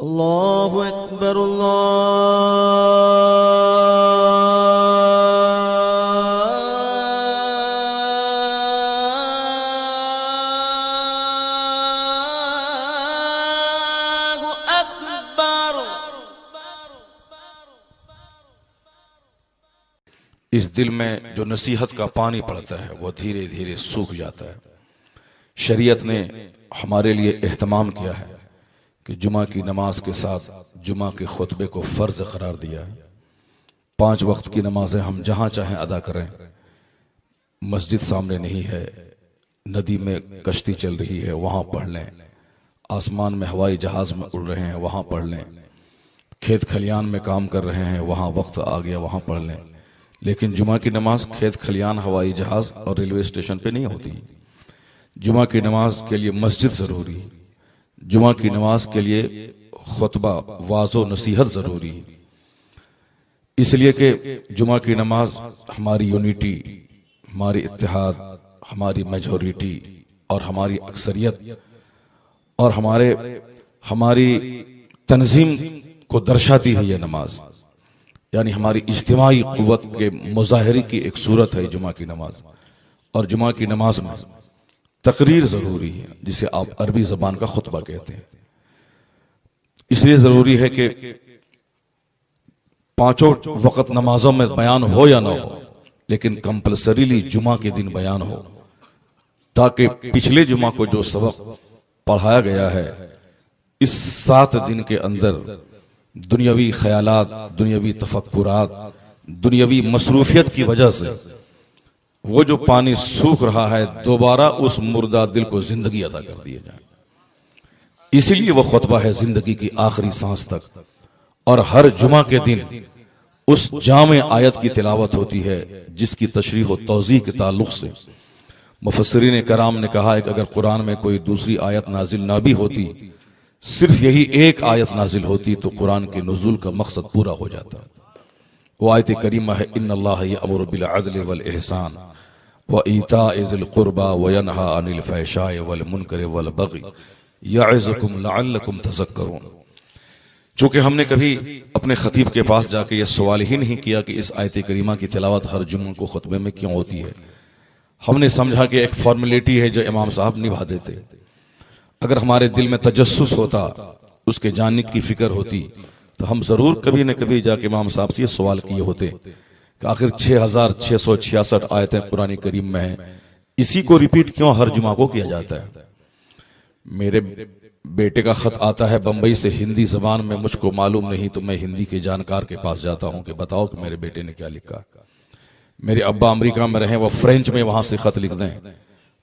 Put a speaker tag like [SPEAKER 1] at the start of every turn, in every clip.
[SPEAKER 1] अल्लाहु अकबर अल्लाहु अकबर।
[SPEAKER 2] इस दिल में जो नसीहत का पानी पड़ता है वो धीरे धीरे सूख जाता है। शरीयत ने हमारे लिए एहतमाम किया है कि जुमा की नमाज के साथ जुमा के खुतबे को फर्ज करार दिया है। 5 वक्त की नमाजें हम जहां चाहें अदा करें। मस्जिद सामने नहीं है, नदी में कश्ती चल रही है वहां पढ़ लें, आसमान में हवाई जहाज में उड़ रहे हैं वहां पढ़ लें, खेत खलियान में काम कर रहे हैं वहां वक्त आ गया वहां पढ़ लें। लेकिन जुमा की नमाज खेत खलियान, हवाई जहाज और रेलवे स्टेशन पे नहीं होती। जुमा की नमाज के लिए मस्जिद जरूरी, जुमा की नमाज के लिए खुतबा वाज़ो नसीहत जरूरी, इसलिए कि जुमा की नमाज हमारी यूनिटी, हमारी इत्तेहाद, हमारी मेजॉरिटी और हमारी अक्सरियत और हमारी तंजीम को दर्शाती है। यह नमाज यानी हमारी इज्तिमाई कुव्वत के मुजाहरे की एक सूरत है जुमा की नमाज। और जुमा की नमाज में तकरीर जरूरी है, जिसे आप अरबी जबान का खुतबा कहते हैं। इसलिए जरूरी है कि 5 वक्त नमाजों में बयान हो या ना हो, लेकिन कंपल्सरीली जुमा के दिन बयान हो, ताकि पिछले जुमा को जो सबक पढ़ाया गया है इस 7 दिन के अंदर दुनियावी ख्यालात, दुनियावी तफक्कुरात, दुनियावी मसरूफियत की वजह से वो जो पानी सूख रहा है दोबारा उस मुर्दा दिल को जिंदगी अदा कर दिया जाए। इसीलिए वो खुतबा है जिंदगी की आखिरी सांस तक। और हर जुमा के दिन उस जामे आयत की तिलावत होती है जिसकी तशरीह व तौज़ीह के ताल्लुक से मुफस्सिरीन कराम ने कहा है कि अगर कुरान में कोई दूसरी आयत नाजिल ना भी होती, सिर्फ यही एक आयत नाजिल होती तो कुरान के नुज़ूल का मकसद पूरा हो जाता। वो आयत करीमा है इन्नल्लाह यअमुरु बिल अदल वल इहसान व ईताइ ज़िल कुर्बा व यनहा अनिल फहशाइ वल मुनकर वल बगी यअज़ुकुम लअल्लकुम तज़क्करून। चूंकि हमने कभी अपने खतीब के पास जाके यह सवाल ही नहीं किया कि इस आयत करीमा की तिलावत हर जुम्मे को खुतबे में क्यों होती है, हमने समझा कि एक फॉर्मेलिटी है जो इमाम साहब निभा देते। अगर हमारे दिल में तजस्सुस होता, उसके जानने की फिक्र होती, तो हम जरूर कभी न कभी जाके इमाम साहब से सवाल किए होते कि आखिर 6666 आयतें कुरान करीम में हैं, इसी को रिपीट क्यों हर जुमा को किया जाता है। मेरे बेटे का खत आता है बंबई से हिंदी जबान में, मुझको मालूम नहीं तो मैं हिंदी के जानकार के पास जाता हूं कि बताओ कि मेरे बेटे ने क्या लिखा। मेरे अब्बा अमेरिका में रहे, वो फ्रेंच में वहां से खत लिख दें,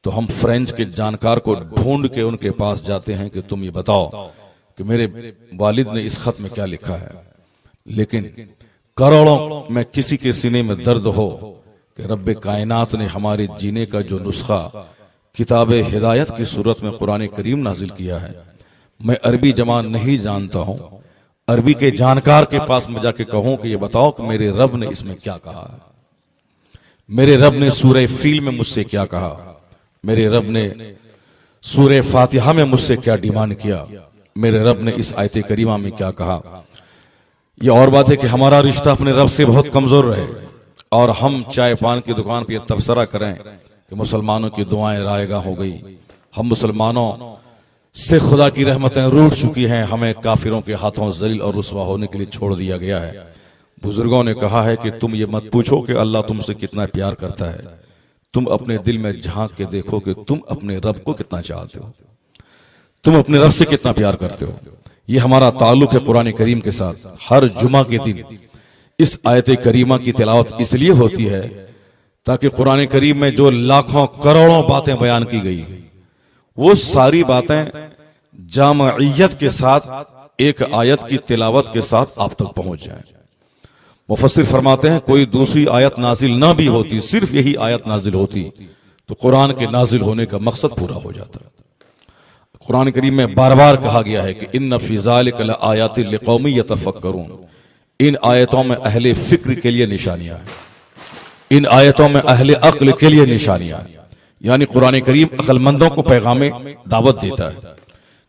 [SPEAKER 2] तो हम फ्रेंच के जानकार को ढूंढ के उनके पास जाते हैं कि तुम ये बताओ कि मेरे वालिद ने इस खत में क्या लिखा है। लेकिन करोड़ों में किसी के सीने में दर्द हो कि रब्बे कायनात ने हमारे जीने का जो नुस्खा किताब हिदायत की सूरत में कुरान करीम नाजिल किया है, मैं अरबी जबान नहीं जानता हूं, अरबी के जानकार के पास में जाके कहूं कि ये बताओ कि मेरे रब ने इसमें क्या कहा है, मेरे रब ने सूरह फील में मुझसे क्या कहा, मेरे रब ने सूरह फातिहा में मुझसे क्या डिमांड किया, मेरे रब ने इस आयत करीमा में क्या कहा। यह और बात है कि हमारा रिश्ता अपने रब से बहुत कमजोर रहे और हम चाय पान की दुकान पर तबसरा करें कि मुसलमानों की दुआएं रायगा हो गई, हम मुसलमानों से खुदा की रहमतें रूठ चुकी हैं, हमें काफिरों के हाथों जलील और रुसवा होने के लिए छोड़ दिया गया है। बुजुर्गों ने कहा है कि तुम ये मत पूछो कि अल्लाह तुमसे कितना प्यार करता है, तुम अपने दिल में झांक के देखो कि तुम अपने रब को कितना चाहते हो, तुम अपने रब से कितना प्यार करते हो। ये हमारा ताल्लुक है कुरान करीम के साथ। हर जुमा के दिन इस आयत करीमा की तिलावत इसलिए होती है ताकि कुरान करीम में जो लाखों करोड़ों बातें बयान की गई वो सारी बातें जामइयत के साथ एक आयत की तिलावत के साथ आप तक पहुंच जाए। मुफस्सिर फरमाते हैं कोई दूसरी आयत नाजिल ना भी होती, सिर्फ यही आयत नाजिल होती तो कुरान के नाजिल होने का मकसद पूरा हो जाता। कुरान करीम में बार बार कहा गया है कि इन्न फी ज़ालिका लआयातिन लिक़ौमिन यतफ़क्करून, इन आयतों में अहले फिक्र के लिए निशानियां हैं, इन आयतों में अहले अक्ल के लिए निशानियां हैं। यानी कुरान करीम अक्लमंदों को पैगाम दावत देता है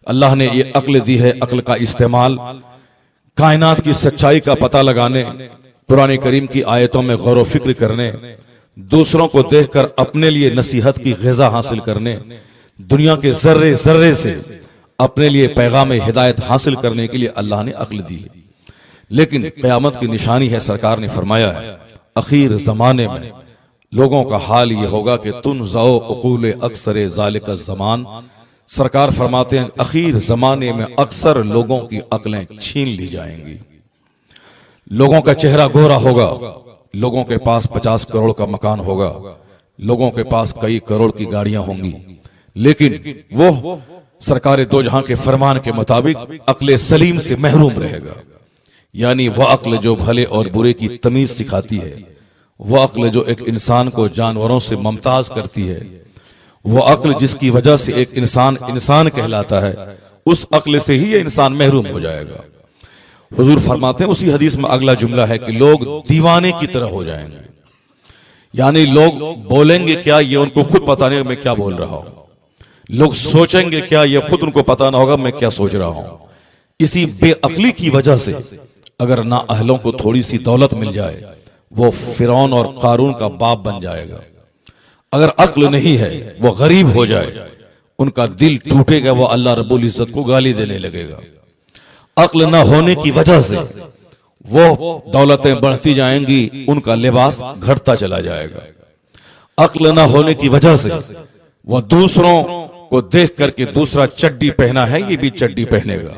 [SPEAKER 2] अल्लाह ने ये अक्ल दी है, अक्ल का इस्तेमाल कायनात की सच्चाई का पता लगाने, कुरान करीम की आयतों में गौर व फिक्र करने, दूसरों को देखकर अपने लिए नसीहत की ग़िज़ा हासिल करने, दुनिया के जर्रे जर्रे से अपने लिए पैगाम हिदायत हासिल करने के लिए अल्लाह ने अक्ल दी है। लेकिन क़यामत की निशानी है, सरकार ने फरमाया है, अखीर जमाने में लोगों का हाल ये होगा कि तुन जाओ उकूल अक्सर ज़ालिका ज़मान। सरकार फरमाते हैं अखीर जमाने में अक्सर लोगों की अक्लें छीन ली जाएंगी। लोगों का चेहरा गोरा होगा, लोगों के पास 50 करोड़ का मकान होगा, लोगों के पास कई करोड़ की गाड़ियां होंगी, लेकिन वो सरकार दो जहां के फरमान के मुताबिक अक्ल सलीम से महरूम रहेगा। यानी वह अक्ल जो भले और बुरे की तमीज सिखाती है, वह अक्ल जो एक इंसान को जानवरों से मुमताज करती है, वह अक्ल जिसकी वजह से एक इंसान इंसान कहलाता है, उस अक्ल से ही ये इंसान महरूम हो जाएगा। हुजूर फरमाते हैं उसी हदीस में अगला जुमला है कि लोग दीवाने की तरह हो जाएंगे। यानी लोग बोलेंगे क्या ये उनको खुद पता नहीं मैं क्या बोल रहा हूं, लोग सोचेंगे क्या ये खुद उनको पता ना होगा मैं क्या सोच रहा हूं। इसी बेअक्ली की वजह से अगर ना अहलों को थोड़ी सी दौलत मिल जाए, वो फिरौन और कारून का बाप बन जाएगा। अगर अक्ल नहीं है, वो गरीब हो जाए, उनका दिल टूटेगा, वो अल्लाह रब्बुल इज्जत को गाली देने लगेगा। अक्ल न होने की वजह से वो दौलतें बढ़ती जाएंगी, उनका लिबास घटता चला जाएगा। अक्ल न होने की वजह से वह दूसरों को देख करके दूसरा चड्डी पहना है ये भी चड्डी पहनेगा,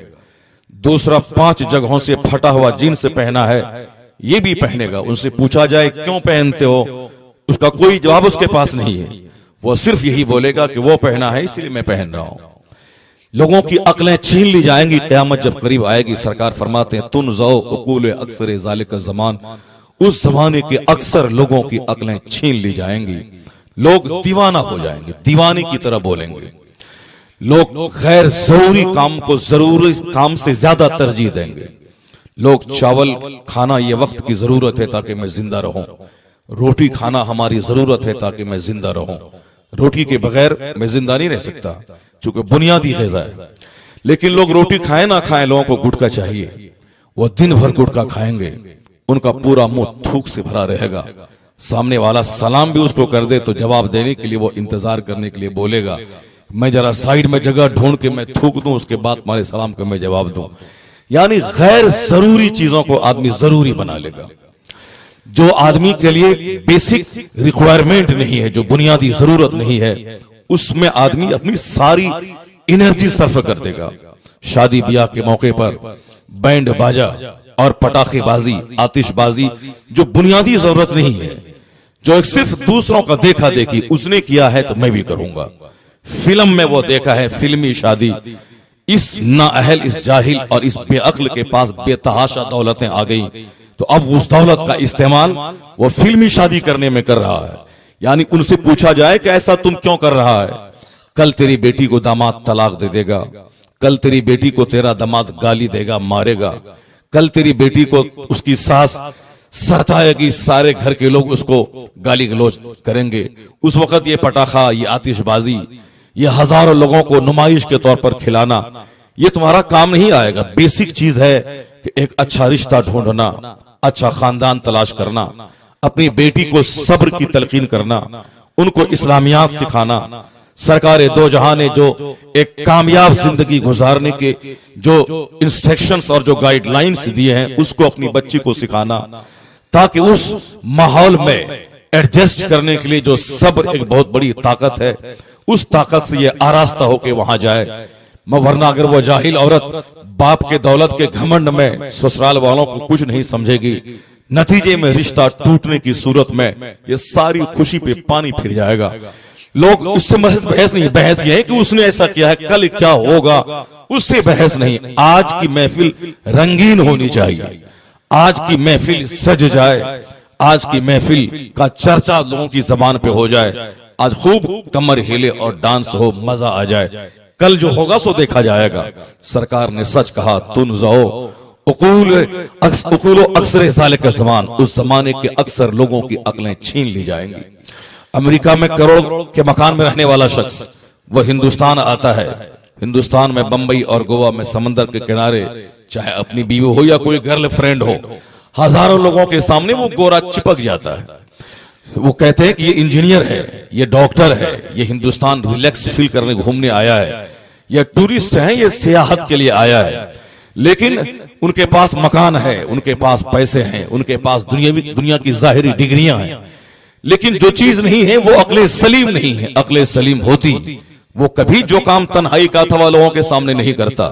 [SPEAKER 2] दूसरा 5 जगहों से फटा हुआ जीन्स पहना है ये भी पहनेगा। उनसे पूछा जाए क्यों पहनते हो, उसका कोई जवाब उसके पास नहीं है, वो सिर्फ यही बोलेगा कि वो पहना है इसलिए मैं पहन रहा हूं। लोगों की अक्लें छीन ली जाएंगी। क़यामत जब करीब आएगी, सरकार फरमाते हैं तुन जाओ उकूल अक्सर ज़ालिका ज़मान, उस जमाने के अक्सर लोगों की अक्लें छीन ली जाएंगी। लोग दीवाना हो जाएंगे, दीवाने की तरह बोलेंगे। लोग गैर जरूरी काम को जरूरी काम से ज्यादा तरजीह देंगे। लोग चावल खाना ये वक्त की जरूरत है ताकि मैं जिंदा रहूं, रोटी खाना हमारी जरूरत है ताकि मैं जिंदा रहूं, रोटी के बगैर मैं जिंदा नहीं रह सकता चूंकि बुनियादी ग़िज़ा है। लेकिन लोग रोटी खाएं ना खाएं, लोगों को गुटखा चाहिए, वो दिन भर गुटखा खाएंगे, उनका पूरा मुंह थूक से भरा रहेगा। सामने वाला सलाम भी उसको कर दे तो जवाब देने के लिए वो इंतजार करने के लिए बोलेगा मैं जरा साइड में जगह ढूंढ के मैं थूक दूं, उसके बाद तुम्हारे सलाम का मैं जवाब दूं। यानी गैर जरूरी चीजों को आदमी जरूरी बना लेगा। जो आदमी के लिए बेसिक रिक्वायरमेंट नहीं है, जो बुनियादी जरूरत नहीं है, उसमें आदमी अपनी सारी एनर्जी सर्फ कर देगा। शादी ब्याह के मौके पर बैंड बाजा और पटाखेबाजी, आतिशबाजी, जो बुनियादी जरूरत नहीं है, जो एक सिर्फ दूसरों का देखा देखी उसने किया है तो मैं भी करूंगा। फिल्म में वो देखा है फिल्मी शादी, इस नाअहल, इस जाहिल और इस बेअक्ल के पास बेतहाशा दौलतें आ गई, तो अब उस दौलत का इस्तेमाल वो फिल्मी शादी करने में कर रहा है। यानी उनसे पूछा जाए कि ऐसा तुम क्यों कर रहा है, कल तेरी बेटी को दामाद तलाक दे देगा, कल तेरी बेटी को तेरा दामाद गाली देगा, मारेगा, कल तेरी बेटी को उसकी सास सताएगी, सारे घर के लोग उसको गाली गलौज करेंगे। उस वक्त ये पटाखा, ये आतिशबाजी, ये हजारों लोगों को नुमाइश के तौर पर खिलाना, ये तुम्हारा काम नहीं आएगा। बेसिक चीज है कि एक अच्छा रिश्ता ढूंढना, अच्छा खानदान तलाश करना, अपनी बेटी को सब्र की तलकीन करना, उनको इस्लामियात सिखाना। सरकार दो जहां ने जो एक कामयाब जिंदगी गुजारने के जो इंस्ट्रक्शंस और जो गाइडलाइंस दिए हैं उसको अपनी बच्ची को सिखाना, ताकि उस माहौल में एडजस्ट करने के लिए जो सब्र एक बहुत बड़ी ताकत है, उस ताकत से ये आरास्ता होके वहां जाए। वरना अगर वो जाहिल औरत बाप के दौलत के घमंड में ससुराल वालों को कुछ नहीं समझेगी, नतीजे में रिश्ता टूटने की सूरत में ये सारी खुशी पे पानी फिर जाएगा। लोग उससे बहस नहीं, बहस यह है कि उसने ऐसा किया है, कल क्या होगा, उससे बहस नहीं। आज की महफिल रंगीन होनी चाहिए, आज की महफिल सज जाए, आज की महफिल का चर्चा लोगों की जबान पे हो जाए, आज खूब कमर हिले और डांस हो, मजा आ जाए। कल जो होगा सो देखा जाएगा। सरकार ने सच कहा, तुन जाओ उकूल अक्सर ज़ालिका ज़मान, उस जमाने के अक्सर लोगों की अक्लें छीन ली जाएंगी। अमेरिका में करोड़ के मकान में रहने वाला शख्स वह हिंदुस्तान आता है, हिंदुस्तान में बंबई और गोवा में समंदर के किनारे चाहे अपनी बीवी हो या कोई गर्लफ्रेंड हो, हजारों लोगों के सामने वो गोरा चिपक जाता है। वो कहते हैं कि ये इंजीनियर है, ये डॉक्टर है, ये हिंदुस्तान रिलैक्स फील करने घूमने आया है, ये टूरिस्ट है, ये सियाहत के लिए आया है। लेकिन उनके पास मकान है, उनके पास पैसे हैं, उनके पास दुनिया की जाहिरी डिग्रियां हैं, लेकिन जो चीज नहीं है वो अक्ले सलीम नहीं है। अक्ले सलीम होती वो कभी जो काम तन्हाई का था वो लोगों के सामने नहीं करता,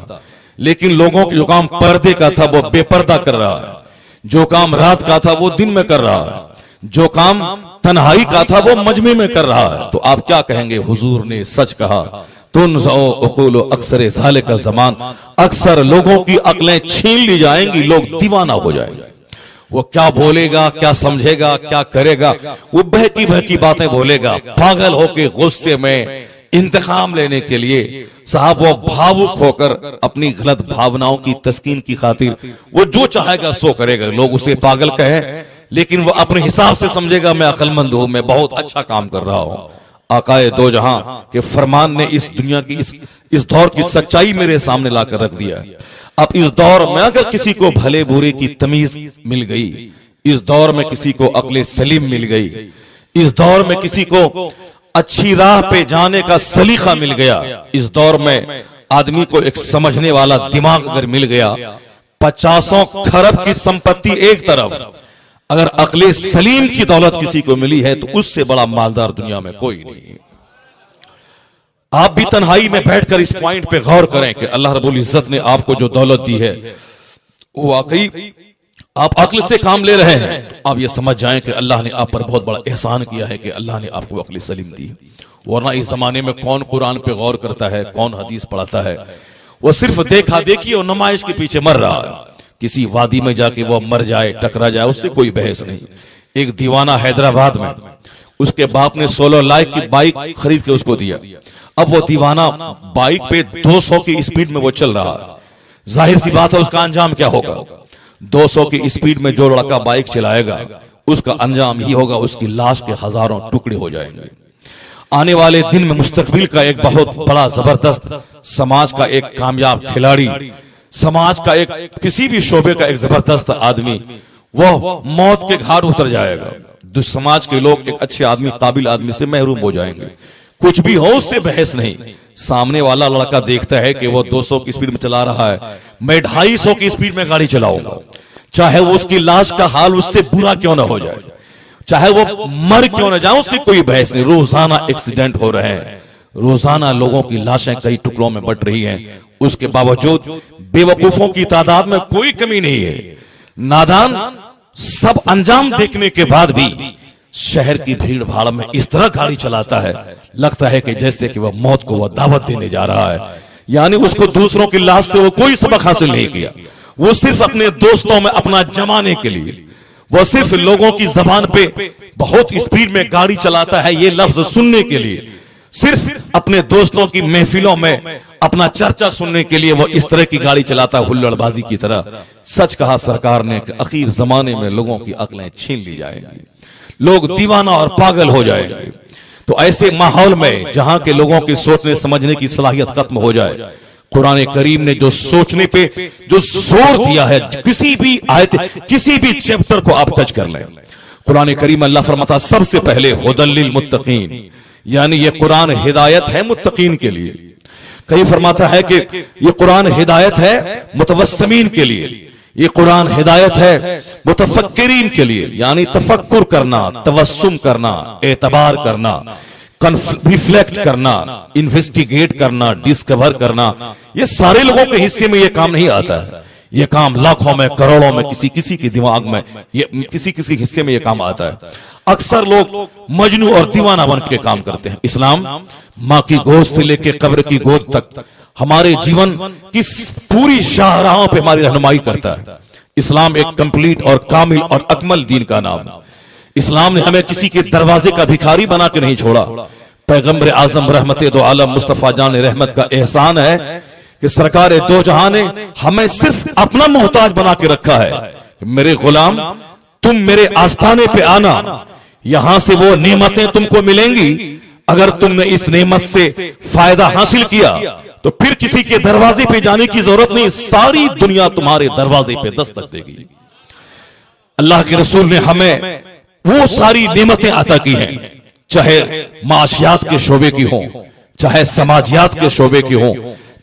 [SPEAKER 2] लेकिन लोगों के जो काम पर्दे का था वो बेपर्दा कर रहा है, जो काम रात का था वो दिन में कर रहा है, जो काम तन्हाई का था वो मजमे में कर रहा है। तो आप क्या कहेंगे? हुजूर ने सच कहा, तुनज़ो अक्सर ज़ालिक का ज़मान, अक्सर लोगों की अक्लें छीन ली जाएंगी, लोग दीवाना हो जाएंगे। वो क्या बोलेगा, क्या समझेगा, क्या करेगा, वो बहकी बहकी बातें बोलेगा, पागल होके गुस्से में इंतकाम लेने के लिए साहब वो भावुक होकर अपनी गलत भावनाओं की तस्कीन की खातिर वो जो चाहेगा सो करेगा। लोग उसे पागल कहें, लेकिन वो अपने हिसाब से समझेगा मैं अक्लमंद हूं, मैं बहुत अच्छा काम कर रहा हूं। आकाए दो जहां के फरमान ने इस दुनिया की इस दौर की सच्चाई मेरे सामने लाकर रख दिया। अब इस दौर में अगर किसी को भले बुरे की तमीज मिल गई, इस दौर में किसी को अक्ले सलीम मिल गई, इस दौर में किसी को अच्छी राह पे जाने का सलीका मिल गया, इस दौर में आदमी को एक समझने वाला दिमाग अगर मिल गया, 50 खरब की संपत्ति एक तरफ, अगर अक्ले सलीम की दौलत किसी को मिली है तो उससे बड़ा मालदार दुनिया में कोई नहीं। आप भी तन्हाई में बैठकर इस पॉइंट पे गौर करें कि अल्लाह रब्बुल इज्जत ने आपको जो दौलत दी है वो वाकई आप अक्ल से काम ले रहे हैं, तो आप ये समझ जाएं कि अल्लाह ने आप पर बहुत बड़ा एहसान किया है कि अल्लाह ने आपको अक्ल सलीम दी। वरना इस जमाने में कौन कुरान पे गौर करता है, कौन हदीस पढ़ता है, वो सिर्फ देखा देखी और नुमाइश के पीछे मर रहा है। किसी वादी में जाके वो मर जाए, टकरा जाए, उससे कोई बहस नहीं। एक दीवाना हैदराबाद में उसके बाप ने 16 लाख की बाइक खरीद के उसको दिया। अब वो दीवाना बाइक पे 200 की स्पीड में वो चल रहा है। जाहिर सी बात है उसका अंजाम क्या होगा? 200 की स्पीड में जो लड़का बाइक चलाएगा उसका अंजाम ही होगा, उसकी लाश के हजारों टुकड़े हो जाएंगे। आने वाले दिन में मुस्तकबिल का एक बहुत बड़ा जबरदस्त समाज का एक कामयाब खिलाड़ी, समाज का एक किसी भी शोबे का एक जबरदस्त आदमी वो मौत के घाट उतर जाएगा। समाज के लोग एक अच्छे आदमी, काबिल आदमी से महरूम हो जाएंगे। कुछ भी हो उससे बहस नहीं। सामने वाला लड़का देखता है कि वो 200 की स्पीड में चला रहा है, मैं 250 की स्पीड में गाड़ी चलाऊंगा, चाहे वो उसकी लाश का हाल उससे बुरा क्यों ना हो जाए, चाहे वो मर क्यों ना जाए, उससे कोई बहस नहीं। रोजाना एक्सीडेंट हो रहे हैं, रोजाना लोगों की लाशें कई टुकड़ों में बट रही हैं, उसके बावजूद बेवकूफों की तादाद में कोई कमी नहीं है। नादान सब अंजाम देखने के बाद भी शहर की भीड़ भाड़ में इस तरह गाड़ी चलाता है, लगता है कि जैसे कि वह मौत को वह दावत देने जा रहा है। यानी उसको दूसरों की लाश से वो कोई सबक हासिल नहीं किया, वो सिर्फ अपने दोस्तों में अपना जमाने के लिए, वो सिर्फ लोगों की जबान पे बहुत स्पीड में गाड़ी चलाता है ये लफ्ज सुनने के लिए, सिर्फ अपने दोस्तों की महफिलों में अपना चर्चा सुनने के लिए वो इस तरह की गाड़ी चलाता है, हुल्लड़बाजी की तरह। सच कहा सरकार ने कि आखिर जमाने में लोगों की अक्लें छीन ली जाएंगी, लोग दीवाना और पागल हो जाएंगे। तो ऐसे माहौल में जहां के लोगों की सोचने समझने की सलाहियत खत्म हो जाए, कुरान करीम ने जो सोचने पे जो जोर दिया है, किसी भी आयत किसी भी चैप्टर को आप टच कर लें, कुरान करीम अल्लाह फरमाता सबसे पहले हुदल लिल मुत्तकीन, यानी ये कुरान हिदायत है मुत्तकीन के लिए। कहीं फरमाता है कि ये कुरान हिदायत है मुतवस्सिमीन के लिए, ये कुरान हिदायत है मुतफक्किरीन के लिए, यानी तफक्कुर करना, तवस्सुम करना, एतबार करना, रिफ्लेक्ट करना, इन्वेस्टिगेट करना, डिस्कवर करना। ये सारे लोगों के हिस्से में ये काम नहीं आता है, ये काम लाखों में करोड़ों में किसी के दिमाग में, ये किसी हिस्से में ये काम आता है। अक्सर लोग मजनू और दीवाना बन के काम करते हैं। इस्लाम माँ की गोद से लेकर कब्र की गोद तक हमारे जीवन की पूरी शाहराहों पे हमारी रहनुमाई करता है। इस्लाम एक कंप्लीट और कामिल और अकमल दीन का नाम है। इस्लाम ने हमें किसी के दरवाजे का भिखारी बना के नहीं छोड़ा। पैगंबर आजम रहमत दो आलम मुस्तफा जान रहमत का एहसान है कि सरकार दो जहां ने हमें सिर्फ अपना मोहताज बना के रखा है। मेरे गुलाम, तुम मेरे आस्थाने पे आना, यहां से वो नेमतें तुमको मिलेंगी। अगर तुमने इस नेमत से फायदा हासिल किया तो फिर किसी के दरवाजे पे जाने की जरूरत नहीं, सारी दुनिया तुम्हारे दरवाजे पे दस्तक देगी। अल्लाह के रसूल ने हमें वो सारी नेमतें अता की हैं, चाहे माशियात के शोबे की हो, चाहे समाजियात के शोबे की हो,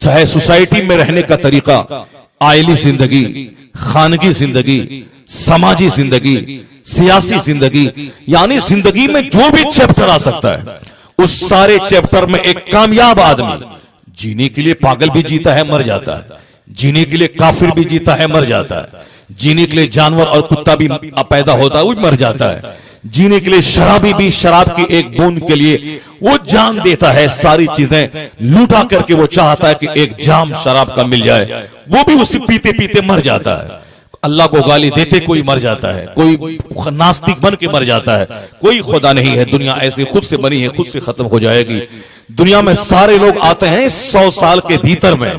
[SPEAKER 2] चाहे सोसाइटी में रहने का तरीका, आयली जिंदगी, खानगी जिंदगी, समाजी जिंदगी, सियासी जिंदगी, यानी जिंदगी में जो भी चैप्टर आ सकता है, उस सारे चैप्टर में एक कामयाब आदमी जीने के लिए पागल भी जीता है, मर जाता है, जीने के लिए काफिर भी जीता है, मर जाता है, जीने के लिए जानवर और कुत्ता भी पैदा होता है, वो मर जाता है, जीने के लिए शराबी भी शराब की एक बूंद के लिए वो जान देता है, सारी चीजें लूटा करके वो चाहता है कि एक जाम शराब का मिल जाए, वो भी उसे पीते पीते मर जाता है। अल्लाह को गाली देते कोई मर जाता है, कोई नास्तिक बन के मर जाता है, कोई खुदा नहीं है, दुनिया ऐसे खुद से बनी है, खुद से खत्म हो जाएगी। दुनिया में सारे लोग आते हैं 100 साल के भीतर में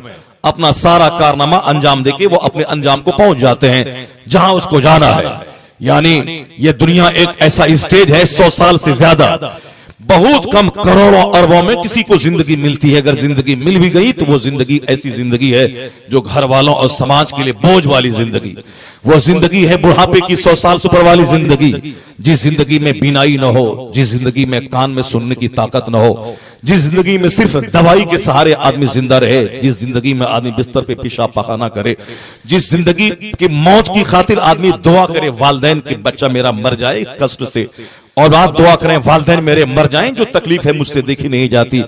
[SPEAKER 2] अपना सारा कारनामा अंजाम देके वो अपने अंजाम को पहुंच जाते हैं जहां उसको जाना है। यानी ये दुनिया एक ऐसा स्टेज है, 100 साल से ज्यादा, बहुत कम करोड़ों अरबों में किसी को जिंदगी मिलती है। अगर जिंदगी मिल भी गई तो वो जिंदगी ऐसी जिंदगी है जो घर वालों और समाज के लिए बोझ वाली जिंदगी, वो जिंदगी है बुढ़ापे की 100 साल से ऊपर वाली जिंदगी, जिस जिंदगी में बीनाई न हो, जिस जिंदगी में कान में सुनने की ताकत न हो, जिस जिंदगी में सिर्फ दवाई के सहारे आदमी जिंदा रहे, जिस जिंदगी में आदमी बिस्तर पे पेशाब पखाना करे, जिस जिंदगी की मौत की खातिर आदमी दुआ करे वालिदैन कि बच्चा मेरा मर जाए कष्ट से, और आप दुआ करें वालिदैन मेरे मर जाएं, जो तकलीफ है मुझसे देखी नहीं जाती।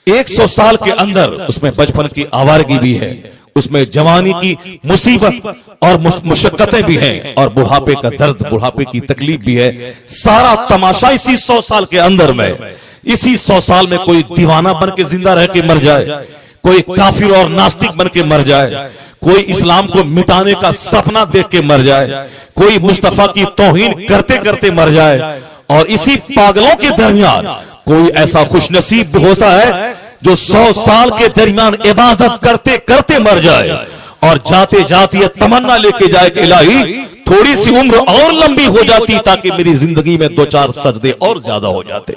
[SPEAKER 2] 100 साल के अंदर उसमें बचपन की आवारगी भी है, उसमें जवानी की मुसीबत और मुशक्कतें भी हैं, और बुढ़ापे का दर्द, बुढ़ापे की तकलीफ भी है। सारा तमाशा इसी 100 साल के अंदर में, इसी 100 साल में कोई दीवाना बन के जिंदा रह के मर जाए, कोई काफिर और नास्तिक बन के मर जाए, कोई इस्लाम को मिटाने का सपना देख के मर जाए, कोई मुस्तफा की तौहीन करते करते मर जाए, और इसी पागलों के दरमियान कोई ऐसा खुशनसीब होता है जो 100 साल के दरमियान इबादत करते करते मर जाए, और जाते जाते ये तमन्ना लेके जाए कि इलाही थोड़ी सी उम्र और लंबी हो जाती ताकि मेरी जिंदगी में 2-4 सजदे और ज्यादा हो जाते।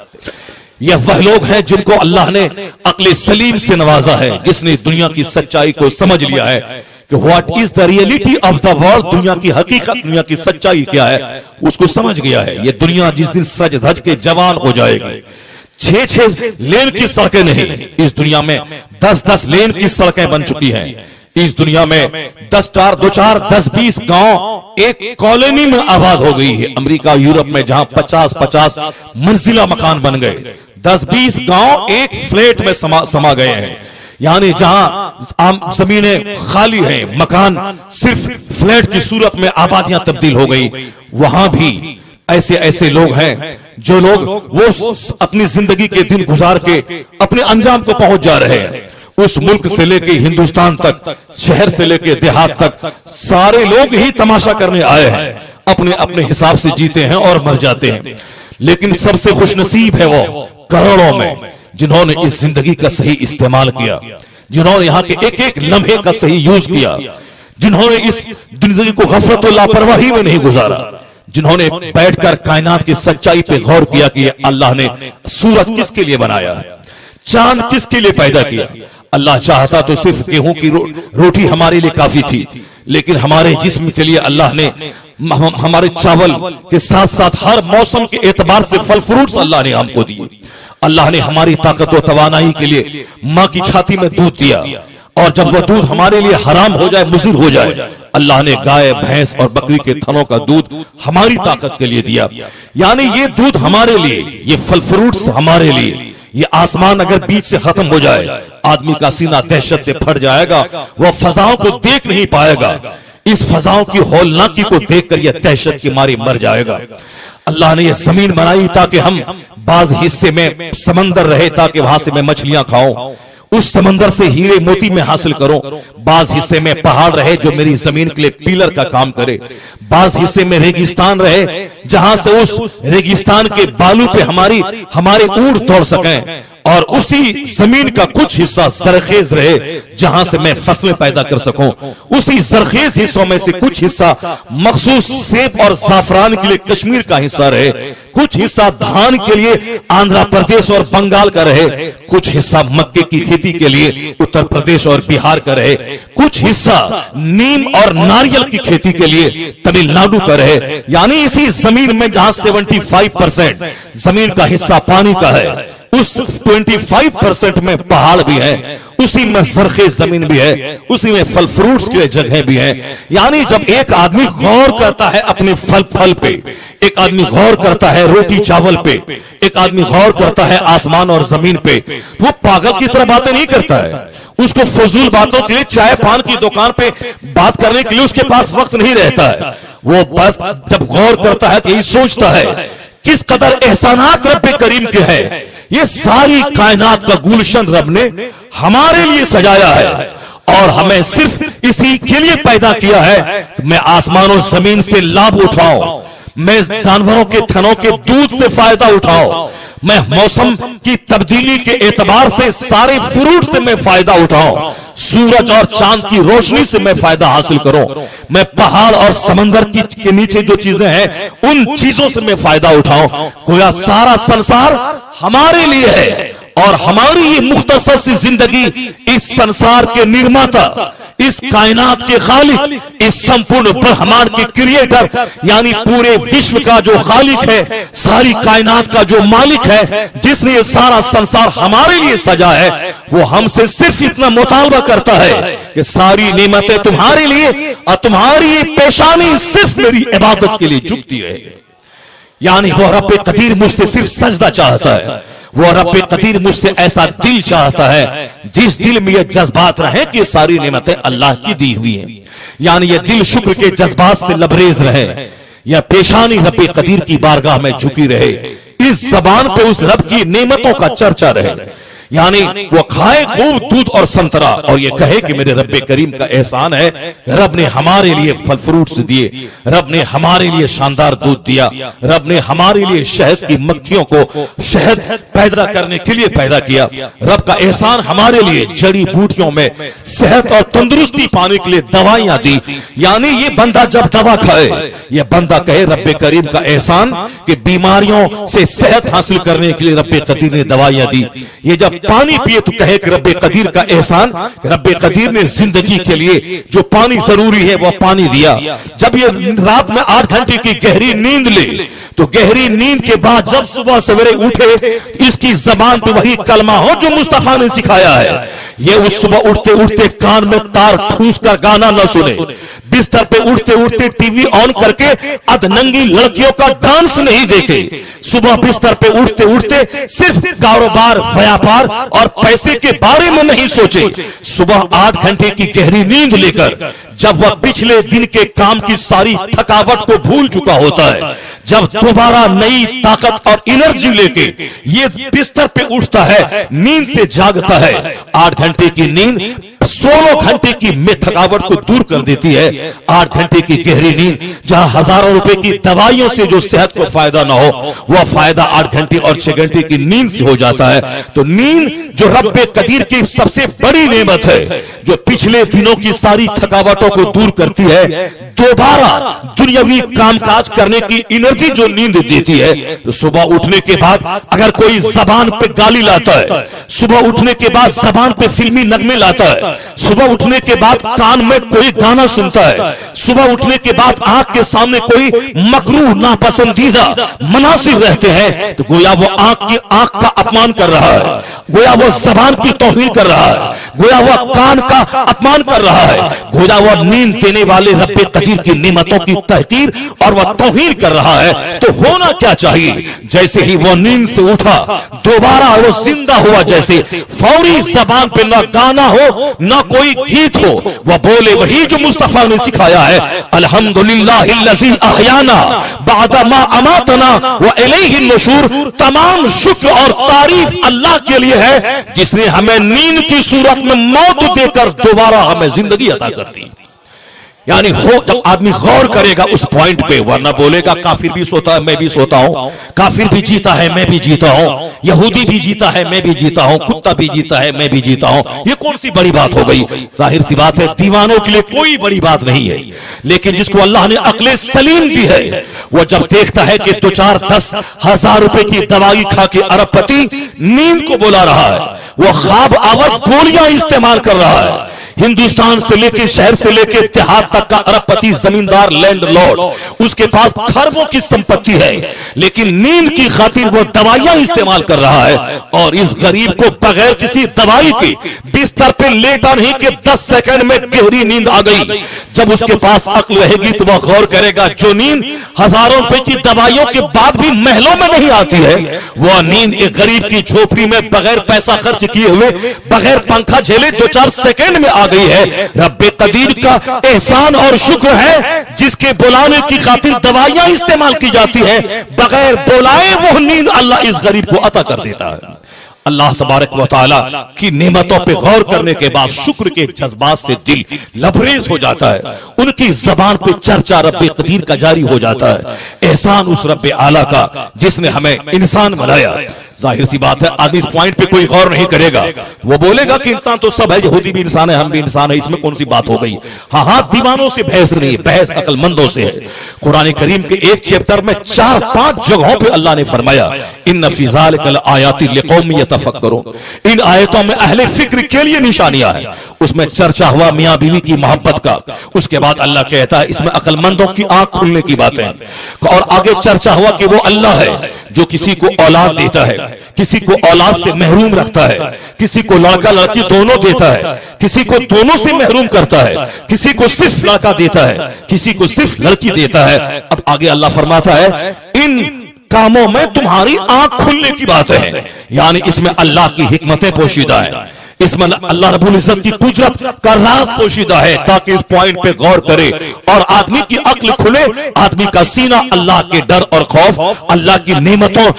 [SPEAKER 2] यह वह लोग हैं जिनको अल्लाह ने अक्ल सलीम से नवाजा है, जिसने दुनिया की सच्चाई को समझ लिया है कि what is the reality of the world, दुनिया की हकीकत, दुनिया की सच्चाई क्या है, उसको समझ गया है। ये दुनिया जिस दिन सज धज के जवान हो जाएगी, 6-6 लेन की सड़कें नहीं, इस दुनिया में 10-10 लेन की सड़कें बन चुकी हैं। इस दुनिया में 10-4, 2-4, 10-20 गांव एक कॉलोनी में आबाद हो गई है। अमेरिका, यूरोप में जहां 50-50 मंजिला मकान बन गए, 10-20 गांव एक फ्लैट में समा गए हैं। यानी जहां जमीनें खाली हैं, मकान सिर्फ फ्लैट की सूरत में आबादियां तब्दील हो गई, वहां भी ऐसे ऐसे लोग हैं जो लोग वो अपनी जिंदगी के दिन गुजार के अपने अंजाम को पहुंच जा रहे हैं। उस मुल्क से लेके हिंदुस्तान तक, शहर से लेके देहात तक, सारे लोग ही तमाशा करने आए हैं, अपने अपने हिसाब से जीते हैं और मर जाते हैं। लेकिन सबसे खुशनसीब है वो करोड़ों में जिन्होंने इस जिंदगी का सही इस्तेमाल किया, जिन्होंने यहाँ के एक एक लम्हे का सही यूज किया, जिन्होंने इस जिंदगी को गफलत और लापरवाही में नहीं गुजारा, जिन्होंने बैठकर कायनात की सच्चाई पे गौर किया कि अल्लाह ने सूरज किसके लिए बनाया, चांद किसके लिए पैदा किया। अल्लाह चाहता तो सिर्फ गेहूं की रोटी हमारे लिए काफी थी, लेकिन हमारे जिस्म के लिए अल्लाह ने हमारे चावल के साथ साथ हर मौसम के एतबार से फल फ्रूट्स अल्लाह ने हमको दिए। अल्लाह ने हमारी ताकत और तवानाई के लिए माँ की छाती में दूध दिया, और जब वह दूध हमारे लिए हराम हो जाए, मुज़िर हो जाए, अल्लाह ने गाय, भैंस और बकरी के थनों का दूध हमारी ताकत के लिए दिया। यानी ये दूध हमारे लिए, ये फल फ्रूट्स हमारे लिए। ये आसमान अगर बीच से खत्म हो जाए, आदमी का सीना दहशत से फट जाएगा, वह फजाओं को देख नहीं पाएगा। इस फजाओं की हौलनाकी को देखकर यह दहशत की मारी मर जाएगा। अल्लाह ने यह जमीन बनाई ताकि हम बाज हिस्से में समंदर रहे, ताकि वहां से मैं मछलियां खाऊं, उस समंदर से हीरे मोती में हासिल करूं। बाज हिस्से में पहाड़ रहे जो मेरी जमीन के लिए पिलर का काम करे, बाज हिस्से में रेगिस्तान रहे जहां से उस रेगिस्तान के बालू पे हमारे ऊंट दौड़ सकें, और उसी जमीन का कुछ हिस्सा जरखेज रहे जहां से मैं फसलें पैदा कर सकूं। उसी जरखेज हिस्सों में से कुछ हिस्सा मखसूस सेब और जाफरान के लिए कश्मीर का हिस्सा रहे, कुछ हिस्सा धान के लिए आंध्र प्रदेश और बंगाल का रहे, कुछ हिस्सा मक्के की खेती के लिए उत्तर प्रदेश और बिहार का रहे, कुछ हिस्सा नीम और नारियल की खेती के लिए तमिलनाडु का रहे। यानी इसी जमीन में जहां 75% जमीन का हिस्सा पानी का है, उस 25% में पहाड़ भी है, उसी में सरखेज जमीन भी है, उसी में फल फ्रूट्स के जगह भी है। यानी जब एक आदमी गौर करता है अपने फल पे, एक आदमी गौर करता है रोटी चावल पे, एक आदमी गौर करता है आसमान और जमीन पे, वो पागल की तरह बातें नहीं करता है। उसको फजूल बातों के लिए, चाय पान की दुकान पे बात करने के लिए उसके पास वक्त नहीं रहता है। वो बस जब गौर करता है तो यही सोचता है किस कदर एहसानात रब्बे करीम के हैं। ये सारी कायनात का गुलशन रब ने हमारे लिए सजाया है और हमें सिर्फ इसी के लिए पैदा किया है। मैं आसमान और जमीन से लाभ उठाऊं, मैं जानवरों के थनों के दूध से फायदा उठाऊं, मैं मौसम की तब्दीली के एतबार से सारे फ्रूट से मैं फायदा उठाऊं, सूरज और चांद की रोशनी से मैं फायदा हासिल करूं, मैं पहाड़ और समंदर के नीचे जो चीजें हैं उन चीजों से मैं फायदा उठाऊं। गोया सारा संसार हमारे लिए है और हमारी ये मुख्तसर सी जिंदगी इस संसार के निर्माता, इस कायनात के खालिक, इस संपूर्ण ब्रह्मांड के क्रिएटर यानी पूरे विश्व का जो खालिक है, सारी कायनात का जो मालिक है, जिसने ये सारा संसार हमारे लिए सजा है, वो हमसे सिर्फ इतना मुतालबा करता है कि सारी नेमतें तुम्हारे लिए और तुम्हारी ये पेशानी सिर्फ मेरी इबादत के लिए झुकती रहे। यानी वो रब्बे कदीर मुझसे सिर्फ सजदा चाहता है, वो रब्बे कदीर मुझसे ऐसा दिल चाहता है जिस दिल में ये जज्बात रहे कि सारी नेमतें अल्लाह की दी हुई हैं। यानी ये दिल शुक्र के जज्बात से लबरेज रहे, या पेशानी रब्बे कदीर की बारगाह में झुकी रहे, इस जबान पे उस रब की नेमतों का चर्चा रहे। यानी वो खाए खूब दूध और संतरा और ये कहे कि मेरे रब्बे करीम का एहसान है, रब ने हमारे लिए फल फ्रूट्स दिए, रब ने हमारे लिए शानदार दूध दिया, रब ने हमारे लिए शहद की मक्खियों को शहद पैदा करने के लिए पैदा किया, रब का एहसान हमारे लिए जड़ी बूटियों में सेहत और तंदुरुस्ती पाने के लिए दवाइयां दी। यानी ये बंदा जब दवा खाए, ये बंदा कहे रब्बे करीम का एहसान कि बीमारियों से सेहत हासिल करने के लिए रब्बे कदीर ने दवाइयां दी। ये जब पानी पिए तो कहे कि रब्बे कदीर का एहसान, रब्बे कदीर ने जिंदगी के लिए जो पानी जरूरी है वो पानी दिया। जब ये रात में 8 घंटे की गहरी नींद ले तो गहरी नींद के बाद जब सुबह सवेरे उठे, इसकी जबान पे वही कलमा हो जो मुस्तफा ने सिखाया है। ये उस सुबह उठते उठते कान में तार ठूस कर गाना न सुने, बिस्तर पे उठते उठते टीवी ऑन करके अधनंगी लड़कियों का डांस नहीं देखे, सुबह बिस्तर पे उठते उठते सिर्फ कारोबार, व्यापार और पैसे के बारे में नहीं सोचे। सुबह 8 घंटे की गहरी नींद लेकर जब वह पिछले दिन के काम की सारी थकावट को भूल चुका होता है, जब दोबारा नई ताकत और एनर्जी लेके ये बिस्तर पे उठता है, नींद से जागता है। 8 घंटे की नींद 16 घंटे की में थकावट को दूर कर देती है। 8 घंटे की गहरी नींद जहां हजारों रुपए की दवाइयों से जो सेहत को फायदा ना हो, वह फायदा 8 घंटे और 6 घंटे की नींद से हो जाता है। तो नींद जो रब्बे कदीर की सबसे बड़ी नेमत है, जो पिछले दिनों की सारी थकावटों को दूर करती है, दोबारा दुनियावी कामकाज करने की एनर्जी जो नींद देती है। तो सुबह उठने के बाद अगर कोई जबान पे गाली लाता है, सुबह उठने के बाद जबान पे फिल्मी नगमे लाता है, सुबह उठने के बाद कान में कोई गाना सुनता है, सुबह उठने के बाद आंख के सामने कोई मकरूह नापसंदीदा मनासिर रहते हैं, तो गोया वो आंख का अपमान कर रहा है, गोया वो जबान की तौहीन कर रहा है, गोया वो कान का अपमान कर रहा है, गोया वो नींद देने वाले रब्बे कदीर की नेमतों की तहकीर और वह तौहीन कर रहा है। तो होना क्या चाहिए? जैसे ही वो नींद से उठा, दोबारा वो जिंदा हुआ, जैसे फौरी जबान पे ना गाना हो ना कोई गीत हो, वह बोले वही जो मुस्तफा ने सिखाया है, अल्हम्दुलिल्लाहिल्लज़ी अहयाना बअदा मा अमातना व इलैहि नुशूर। तमाम शुक्र और तारीफ अल्लाह के लिए है जिसने हमें नींद की सूरत में मौत देकर दोबारा हमें जिंदगी अता कर दी। यानी हो जब आदमी गौर करेगा उस पॉइंट पे, वरना बोलेगा काफिर भी सोता है मैं भी सोता हूं, काफिर भी जीता है मैं भी जीता हूं, यहूदी भी जीता है मैं भी जीता हूं, कुत्ता भी जीता है मैं भी जीता हूं, ये कौन सी बड़ी बात हो गई? जाहिर सी बात है दीवानों के लिए कोई बड़ी बात नहीं है, लेकिन जिसको अल्लाह ने अक्ल सलीम दी है वो जब देखता है कि 2-4-10 हजार रुपए की दवाई खा के अरबपति नींद को बुला रहा है, वो ख्वाब आवर गोलियां इस्तेमाल कर रहा है, हिंदुस्तान से लेके शहर से लेके देहात तक का अरबपति जमींदार लैंडलॉर्ड, उसके पास खरबों की संपत्ति है, लेकिन नींद की खातिर वो दवाइयां इस्तेमाल कर रहा है, और इस गरीब को बगैर किसी दवाई के बिस्तर पे लेटा नहीं कि 10 सेकंड में गहरी नींद आ गई। जब उसके पास अक्ल रहेगी तो वह गौर करेगा जो नींद हजारों रुपए की दवाइयों के बाद भी महलों में नहीं आती है, वह नींद एक गरीब की झोपड़ी में बगैर पैसा खर्च किए हुए, बगैर पंखा झेले 2-4 सेकंड में आ गई है। रब्बे कदीर का एहसान और शुक्र है जिसके बुलाने की खातिर दवाइयां इस्तेमाल की जाती है, बगैर बुलाए वो नींद अल्लाह इस गरीब को अता कर देता है। अल्लाह तबारक व तआला की नेमतों पे गौर करने के बाद शुक्र के जज्बात से दिल लबरेज हो जाता है, उनकी जबान पे चर्चा रब्बे कदीर का जारी हो जाता है, एहसान उस रब्बे आला का जिसने हमें इंसान बनाया। जाहिर सी बात है आदमी इस पॉइंट पे कोई गौर नहीं करेगा, वो बोलेगा कि इंसान तो सब है, यहूदी भी इंसान है, हम भी इंसान है, इसमें कौन सी बात हो गई? हाँ, दीवानों से बहस नहीं, बहस अक्लमंदों से है। कुरान करीम के एक चैप्टर में 4-5 जगहों पे अल्लाह ने फरमाया इन्न फी ज़ालिका लआयाति लिक़ौमिन यतफ़क्करून, इन आयतों में अहले फिक्र के लिए निशानियां हैं। उसमें चर्चा हुआ मियां बीवी की मोहब्बत का, उसके बाद अल्लाह कहता है इसमें अक्लमंदों की आंख खुलने की बातें, और आगे चर्चा हुआ कि वो अल्लाह है जो किसी को औलाद देता है, किसी को औलाद से महरूम रखता है, किसी को लड़का लड़की दोनों देता है, किसी को दोनों से महरूम करता है, किसी को सिर्फ लड़का देता है, किसी को सिर्फ लड़की देता है। अब आगे अल्लाह फरमाता है इन कामों में तुम्हारी आंख खुलने की बात है, यानी इसमें अल्लाह की हिकमतें पोशीदा है, इसमें अल्लाह रब्बुल इज्जत की कुदरत का राज पोशीदा है, ताकि इस पॉइंट पे गौर करे और आदमी की अक्ल खुले, आदमी का सीना अल्लाह के डर और खौफ, अल्लाह की नेमतों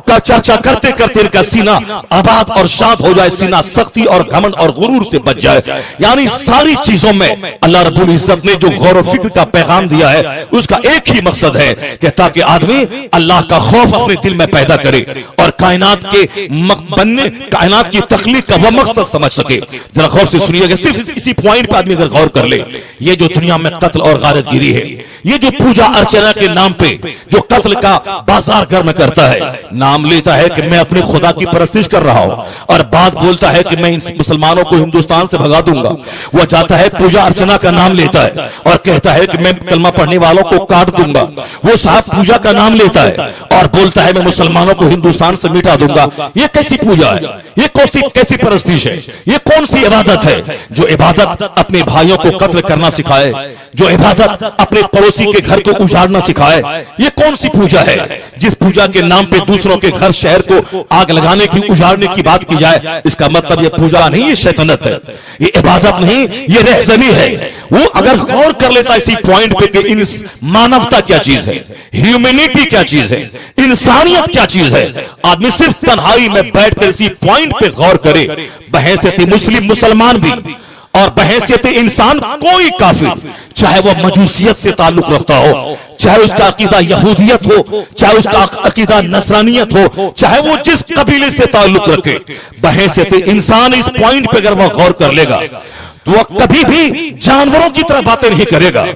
[SPEAKER 2] का चर्चा करते करते इनका सीना आबाद और शाद हो जाए, सीना सख्ती और घमंड और गुरूर से बच जाए। यानी सारी चीजों में अल्लाह रब्बुल इज्जत ने जो गौर और फिक्र का पैगाम दिया है उसका एक ही मकसद है कि ताकि आदमी अल्लाह का खौफ अपने दिल में पैदा करे और कायनात के बनने, कायनात की तख्लीक का वह मकसद समझ सके। जरा गौर से सुनिएगा, सिर्फ इसी पॉइंट पे आदमी अगर गौर कर ले, ये जो दुनिया में कत्ल और गारतगिरी है, ये जो पूजा अर्चना के नाम पे जो कत्ल का बाजार गर्म करता है, नाम लेता है कि मैं अपने खुदा की परस्तिश कर रहा हूं और बात बोलता है कि मैं इन मुसलमानों को हिंदुस्तान से भगा दूंगा, वह जाता है पूजा अर्चना का नाम लेता है और कहता है कि मैं कलमा पढ़ने वालों को काट दूंगा, वो साहब पूजा का नाम लेता है और बोलता है मैं मुसलमानों को हिंदुस्तान से मिटा दूंगा। ये कैसी पूजा है? ये कैसी परस्तिश है? ये कौन सी इबादत है? जो इबादत अपने भाइयों को कत्ल करना सिखाए, जो इबादत अपने पड़ोसी के घर को उजाड़ना सिखाए, ये कौन सी पूजा है? जिस पूजा के नाम पे दूसरों के घर शहर को आग लगाने की, उजाड़ने की बात की जाए, इसका मतलब ये पूजा नहीं, ये शैतानत है, ये इबादत नहीं, ये रहज़नी है। वो अगर गौर कर लेता इसी पॉइंट पे कि इन मानवता क्या चीज है, ह्यूमैनिटी क्या चीज है, इंसानियत क्या चीज है, आदमी सिर्फ तन्हाई में बैठकर इसी पॉइंट पे गौर करे, बहैसियत मुस्लिम मुसलमान भी और बहैसियत इंसान कोई काफिर, चाहे वह मजूसियत से ताल्लुक रखता हो, चाहे उसका अकीदा यहूदियत हो, चाहे उसका अकीदा नसरानियत हो, चाहे वो जिस कबीले से ताल्लुक रखे, बहैसियत इंसान इस पॉइंट पे अगर वह गौर कर लेगा तो वह कभी भी जानवरों की तरह बातें नहीं करेगा।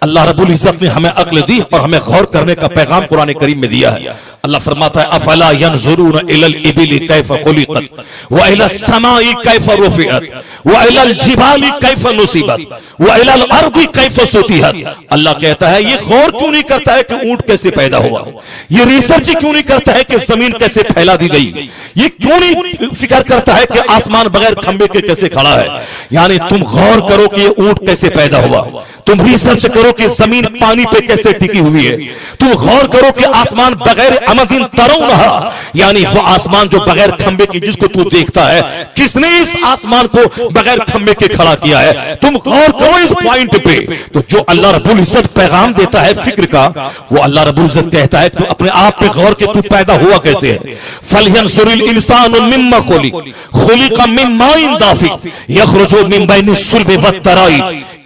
[SPEAKER 2] अल्लाह रब्बुल इज्जत ने हमें अक्ल दी और हमें गौर करने का पैगाम कुरान करीम में दिया है। अल्लाह फरमाता है अफला यंजुरून इलल इबिली कैफ खुलिकत व इलस समाई कैफ रुफिअत व इलल जिबाली कैफ नुसिबत व इलल अर्दी कैफ सुतिहत। अल्लाह कहता है ये गौर क्यों नहीं करता है कि ऊंट कैसे पैदा हुआ, ये रिसर्च क्यों नहीं करता है कि जमीन कैसे फैला दी गई, ये क्यों नहीं फिक्र करता है कि आसमान बगैर खंबे के कैसे खड़ा है। यानी तुम गौर करो कि ये ऊंट कैसे पैदा हुआ, तुम रिसर्च करो कि जमीन पानी पे कैसे टिकी हुई है, तुम गौर करो कि आसमान बगैर अमदिन तरौनहा, यानी वो आसमान जो बगैर खंबे के जिसको तू देखता है, किसने इस आसमान को बगैर खंबे के खड़ा किया है, तुम गौर करो इस पॉइंट पे। तो जो अल्लाह रब्बुल इज्जत पैगाम देता है फिक्र का, वो अल्लाह रब्बुल इज्जत कहता है तू अपने आप पे गौर के तू पैदा हुआ कैसे है। फलयंजुरिल इंसानु मिम्मा खुलिका मिन माइन दाफिक यखरुजु मिन बैनि सुल्बि वत्तराई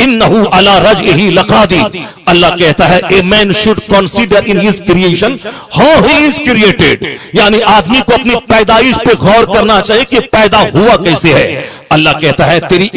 [SPEAKER 2] इन्नहु अला रजइही लकादिर। अल्लाह कहता है a man should consider in his creation how he is created, यानी आदमी को अपनी पैदाइश पे गौर करना चाहिए कि पैदा हुआ कैसे है। अल्लाह कहता है तेरी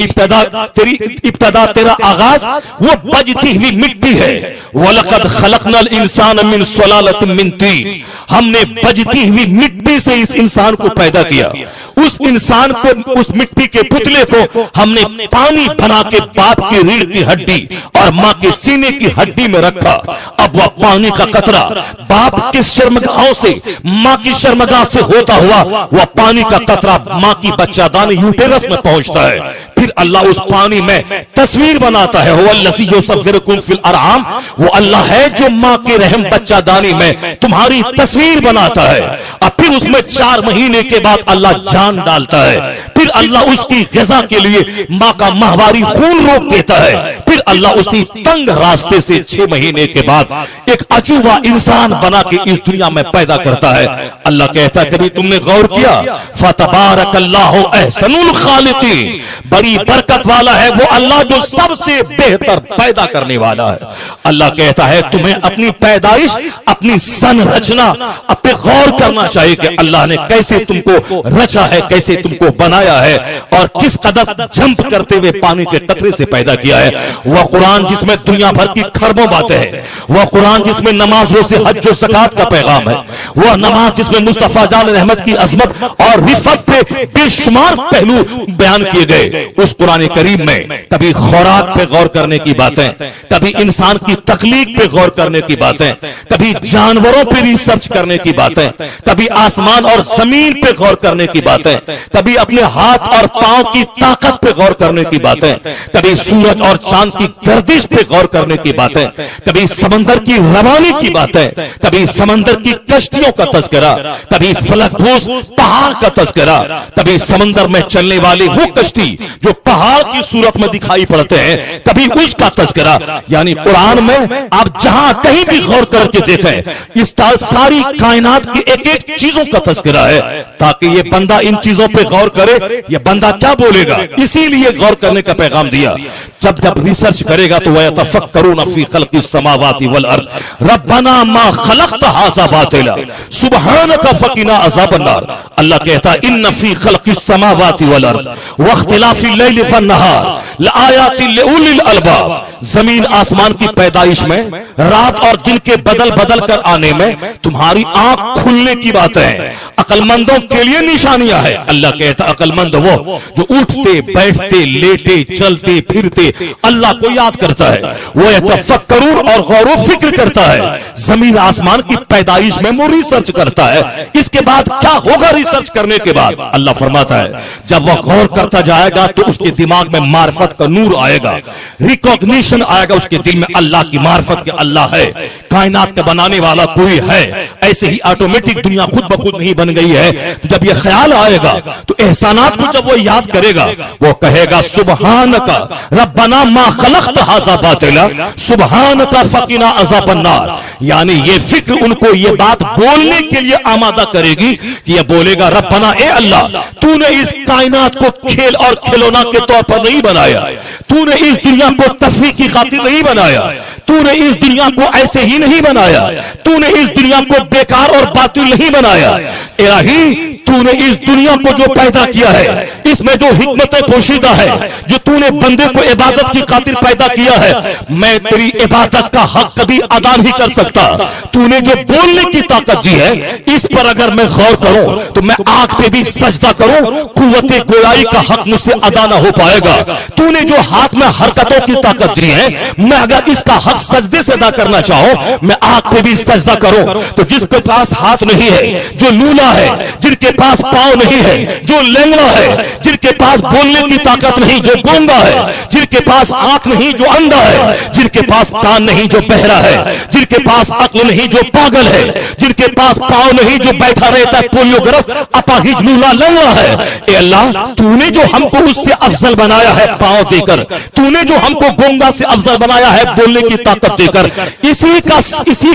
[SPEAKER 2] इब्तदा तेरा आगाज वो बजती हुई मिट्टी है। वलक़द खलक़नल इंसान मिन सुलालतिन मिन तीन, हमने बजती हुई मिट्टी से इस इंसान को पैदा किया। उस इंसान को, उस मिट्टी के पुतले को हमने पानी बना के बाप की रीढ़ की हड्डी और माँ के सीने की हड्डी में रखा। अब वह पानी का कतरा बाप के शर्मगाहों से, माँ की शर्मगाह से होता हुआ वह पानी का कतरा माँ की बच्चादानी यूटेरस में पहुंचता है। फिर अल्लाह उस पानी में तस्वीर बनाता है। हुवल्लज़ी युसव्विरुकुम फिल अरहाम, वो अल्लाह है जो माँ के रहम बच्चादानी में तुम्हारी तस्वीर बनाता है। अब फिर उसमें 4 महीने के बाद अल्लाह जान डालता है। फिर अल्लाह उसकी ग़िज़ा के लिए माँ का माहवारी खून रोक देता है। फिर अल्लाह उसी तंग रास्ते से 6 महीने के बाद एक अजूबा इंसान बना के इस दुनिया में पैदा करता है। अल्लाह कहता है कभी तुमने गौर किया? फतबारकल्लाहु अहसनुल खालिकीन, बड़ी बरकत वाला है वो अल्लाह जो सबसे बेहतर पैदा करने वाला है। अल्लाह कहता है तुम्हें अपनी पैदाइश, अपनी संरचना पे गौर करना चाहिए कि अल्लाह ने कैसे तुमको रचा है, कैसे तुमको बनाया है और किस कदर जंप करते हुए पानी के कतरे से पैदा किया है। वह कुरान जिसमें दुनिया भर की खरबों बातें हैं, वह कुरान जिसमें नमाज, रोज़े, हज और ज़कात का पैगाम है, वह नमाज जिसमें मुस्तफा जान रहमत की अजमत और रिफत पे बेशुमार पहलू बयान किए गए। उस कुरान करीम में कभी खुराक पे गौर करने की बातें, कभी इंसान की तख्लीक पे गौर करने की बातें, कभी जानवरों पे रिसर्च करने की बातें, कभी आसमान और जमीन पे गौर करने की बातें, कभी अपने हाथ और पांव की ताकत पे गौर करने की बातें, कभी सूरज और चांद की गर्दिश पे गौर करने की बातें, कभी समंदर की रवानी की बातें, कभी समंदर की कश्तियों का तज़किरा, कभी फलकबूस पहाड़ का तज़किरा, कभी समंदर में चलने वाली वो कश्ती जो पहाड़ की सूरत में दिखाई पड़ते हैं, कभी उसका तज़किरा। यानी कुरान में आप जहां कहीं भी गौर करके देखें, इस सारी कायनात की एक एक चीजों का तज़किरा है, ताकि ये बंदा इन चीजों पे गौर करे। ये बंदा क्या बोलेगा, इसीलिए गौर करने का पैगाम दिया। जब जब रिसर्च करेगा तो वह यतफक्करून फी खल्क़िस समावाति वल अर्द रब्बना मा खलक़्त हाज़ा बातिला सुब्हानका फ़क़िना अज़ाबन नार। अल्लाह कहता है इन्न फी खल्क़िस समावाति वल अर्द वख्तिलाफ़िल लैलि वन नहार लआयातिन लिउलिल अलबाब। जमीन आसमान की पैदाइश में, रात और दिन के बदल बदल कर आने में, तुम्हारी आंख खुलने की बात है, अकलमंदों के लिए निशानियां है। अल्लाह कहता अकलमंद वो जो उठते बैठते लेटे चलते फिरते अल्लाह को याद करता है, वो यतफक्करून और गौर व फिक्र करता है। जमीन आसमान की पैदाइश में वो रिसर्च करता है। इसके बाद क्या होगा रिसर्च करने के बाद? अल्लाह फरमाता है जब वह गौर करता जाएगा तो उसके दिमाग में मार्फत का नूर आएगा, रिकॉग्निशन आएगा उसके दिल में अल्लाह की मार्फत के अल्लाह है, कायनात का बनाने वाला कोई है। ऐसे ही ऑटोमेटिक दुनिया खुद ब खुद नहीं बन गई है। तो जब यह ख्याल आएगा तो एहसानात को जब वो याद करेगा, वो कहेगा सुब्हानका रब्बना मा खलक़्त हाज़ा बातिला सुब्हानका फ़क़िना अज़ाबन नार। यानी ये फिक्र उनको ये बात बोलने के लिए आमादा करेगी कि यह बोलेगा रब्बना ए अल्लाह, तूने इस कायनात को खेल और खिलौना के तौर पर नहीं बनाया, तूने इस दुनिया को तफरीह की खातिर नहीं बनाया, तूने इस दुनिया को ऐसे ही नहीं बनाया, तूने इस दुनिया को बेकार और बातिल नहीं बनाया। इलाही तूने इस दुनिया को जो पैदा किया है, इसमें जो हिकमतें पोशीदा है, जो तूने बंदे को इबादत की खातिर पैदा किया है, मैं तेरी इबादत का हक कभी अदा नहीं कर सकता। तूने जो बोलने की ताकत दी है, इस पर अगर मैं गौर करूं तो मैं आग पे भी सजदा करूं, कुव्वते गोयाई का हक मुझसे अदा ना हो पाएगा। तूने जो हाथ में हरकतों की ताकत दी है, मैं अगर इसका हक सजदे से अदा करना चाहूं, मैं आग पे भी सजदा करूं। तो जिसके पास हाथ नहीं है, जो लूला है, जिनके पास पांव नहीं है, जो लेंगड़ा है, जिनके पास बोलने की ताकत नहीं, जो गूंगा है, जिनके पास आंख नहीं, जो अंधा है, जिनके पास कान नहीं, जो बहरा है, जिनके पास अक्ल नहीं, जो पागल है, जिनके पास पांव नहीं, जो बैठा रहता है पोलियोग्रस्त, अपाहिज, लूला, लंगड़ा है। ए अल्लाह, तूने जो हमको उससे अफजल बनाया है पांव देकर, तूने जो हमको गूंगा से अफजल बनाया है बोलने की ताकत देकर, इसी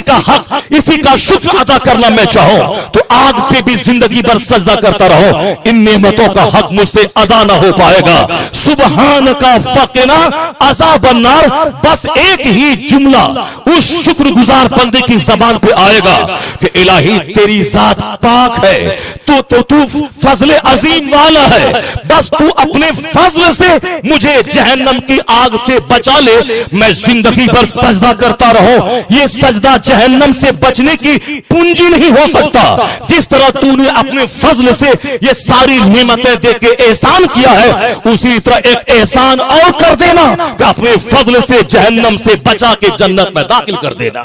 [SPEAKER 2] का हक, इसी का शुक्र अदा करना मैं चाहूं तो आग पे भी जिंदगी भर सजदा करता रहो, इन नेमतों का हक मुझसे अदा ना हो पाएगा। सुबहान का फकीना अज़ाब अन्नार, बस एक ही जुमला उस शुक्रगुजार बंदे की जबान पे आएगा कि इलाही तेरी जात पाक है, तू फजले अजीम वाला है, बस तू अपने फजल से मुझे जहन्नम की आग से बचा ले, मैं जिंदगी भर सजदा करता रहो। ये सजदा जहन्नम से बचने की पूंजी नहीं हो सकता। जिस तरह तूने अपने फजल से ये सारी नेमतें दे के एहसान किया है, उसी तरह एक एहसान और कर देना कि अपने फजल से जहन्नम से बचा के जन्नत में दाखिल कर देना।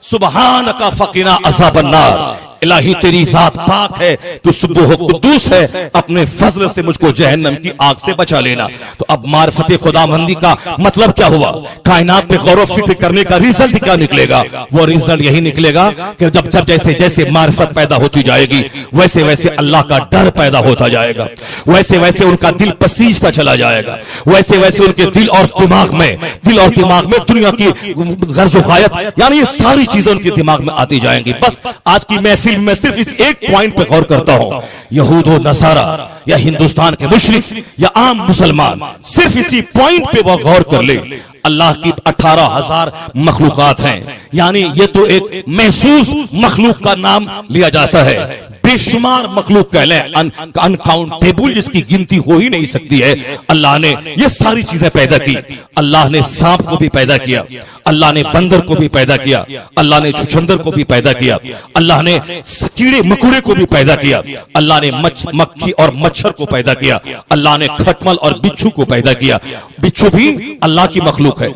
[SPEAKER 2] सुबहान का फकीना अज़ाब अन्नार, इलाही तेरी जात पाक है, तू सुब्ह कुद्दूस है, अपने फजल से मुझको जहन्नम की आग से बचा लेना। तो अब मार्फत खुदाबंदी का मतलब क्या हुआ? कायनात पे गौर व फिक्र करने का रिजल्ट क्या निकलेगा? वो रिजल्ट यही निकलेगा कि जब जब जैसे जैसे मार्फत पैदा होती जाएगी, वैसे वैसे अल्लाह का डर पैदा होता जाएगा, वैसे वैसे उनका दिल पसीजता चला जाएगा, वैसे वैसे उनके दिल और दिमाग में दुनिया की गर्ज ख्वाहिश, यानी ये सारी चीजें उनके दिमाग में आती जाएंगी। बस आज की महफिल में सिर्फ इस एक पॉइंट पे गौर करता हूं, यहूद व नसारा या हिंदुस्तान के मुशरिक या आम मुसलमान, सिर्फ इसी पॉइंट पे वो गौर कर ले। अल्लाह की 18,000 मखलूकात हैं, यानी ये तो एक महसूस मखलूक का नाम लिया जाता है, बेशुमार मखलूक कह लें, अनकाउंटेबल, जिसकी गिनती हो ही नहीं सकती है। अल्लाह ने ये सारी चीजें पैदा की। अल्लाह ने सांप को भी पैदा किया, अल्लाह ने बंदर को भी पैदा किया, अल्लाह ने छुछंदर को भी पैदा किया, अल्लाह ने कीड़े मकोड़े को भी पैदा किया, अल्लाह ने मक्खी और मच्छर को पैदा किया, अल्लाह ने खटमल और बिच्छू को पैदा किया। बिच्छू भी अल्लाह की मखलूक है,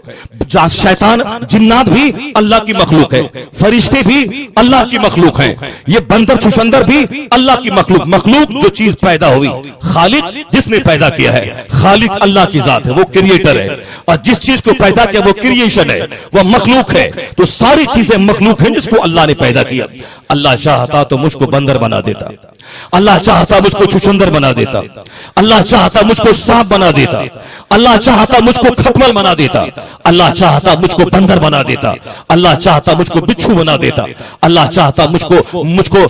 [SPEAKER 2] शैतान जिन्नात भी अल्लाह की मखलूक है, फरिश्ते भी अल्लाह की मखलूक है, ये बंदर छुछंदर भी अल्लाह की मखलूक जो चीज पैदा हुई, खालिक जिसने पैदा किया है, खालिक अल्लाह की जात है, वो क्रिएटर है, और जिस चीज को पैदा किया वो क्रिएशन है, वो मखलूक है। तो सारी चीजें मखलूक हैं जिसको अल्लाह ने पैदा किया। अल्लाह चाहता तो मुझको बंदर बना देता, अल्लाह चाहता मुझको छुछंदर बना देता, अल्लाह चाहता मुझको सांप बना देता, अल्लाह चाहता मुझको खटमल बना देता, अल्लाह चाहता मुझको बंदर बना देता, अल्लाह चाहता मुझको बिच्छू बना देता, अल्लाह चाहता मुझको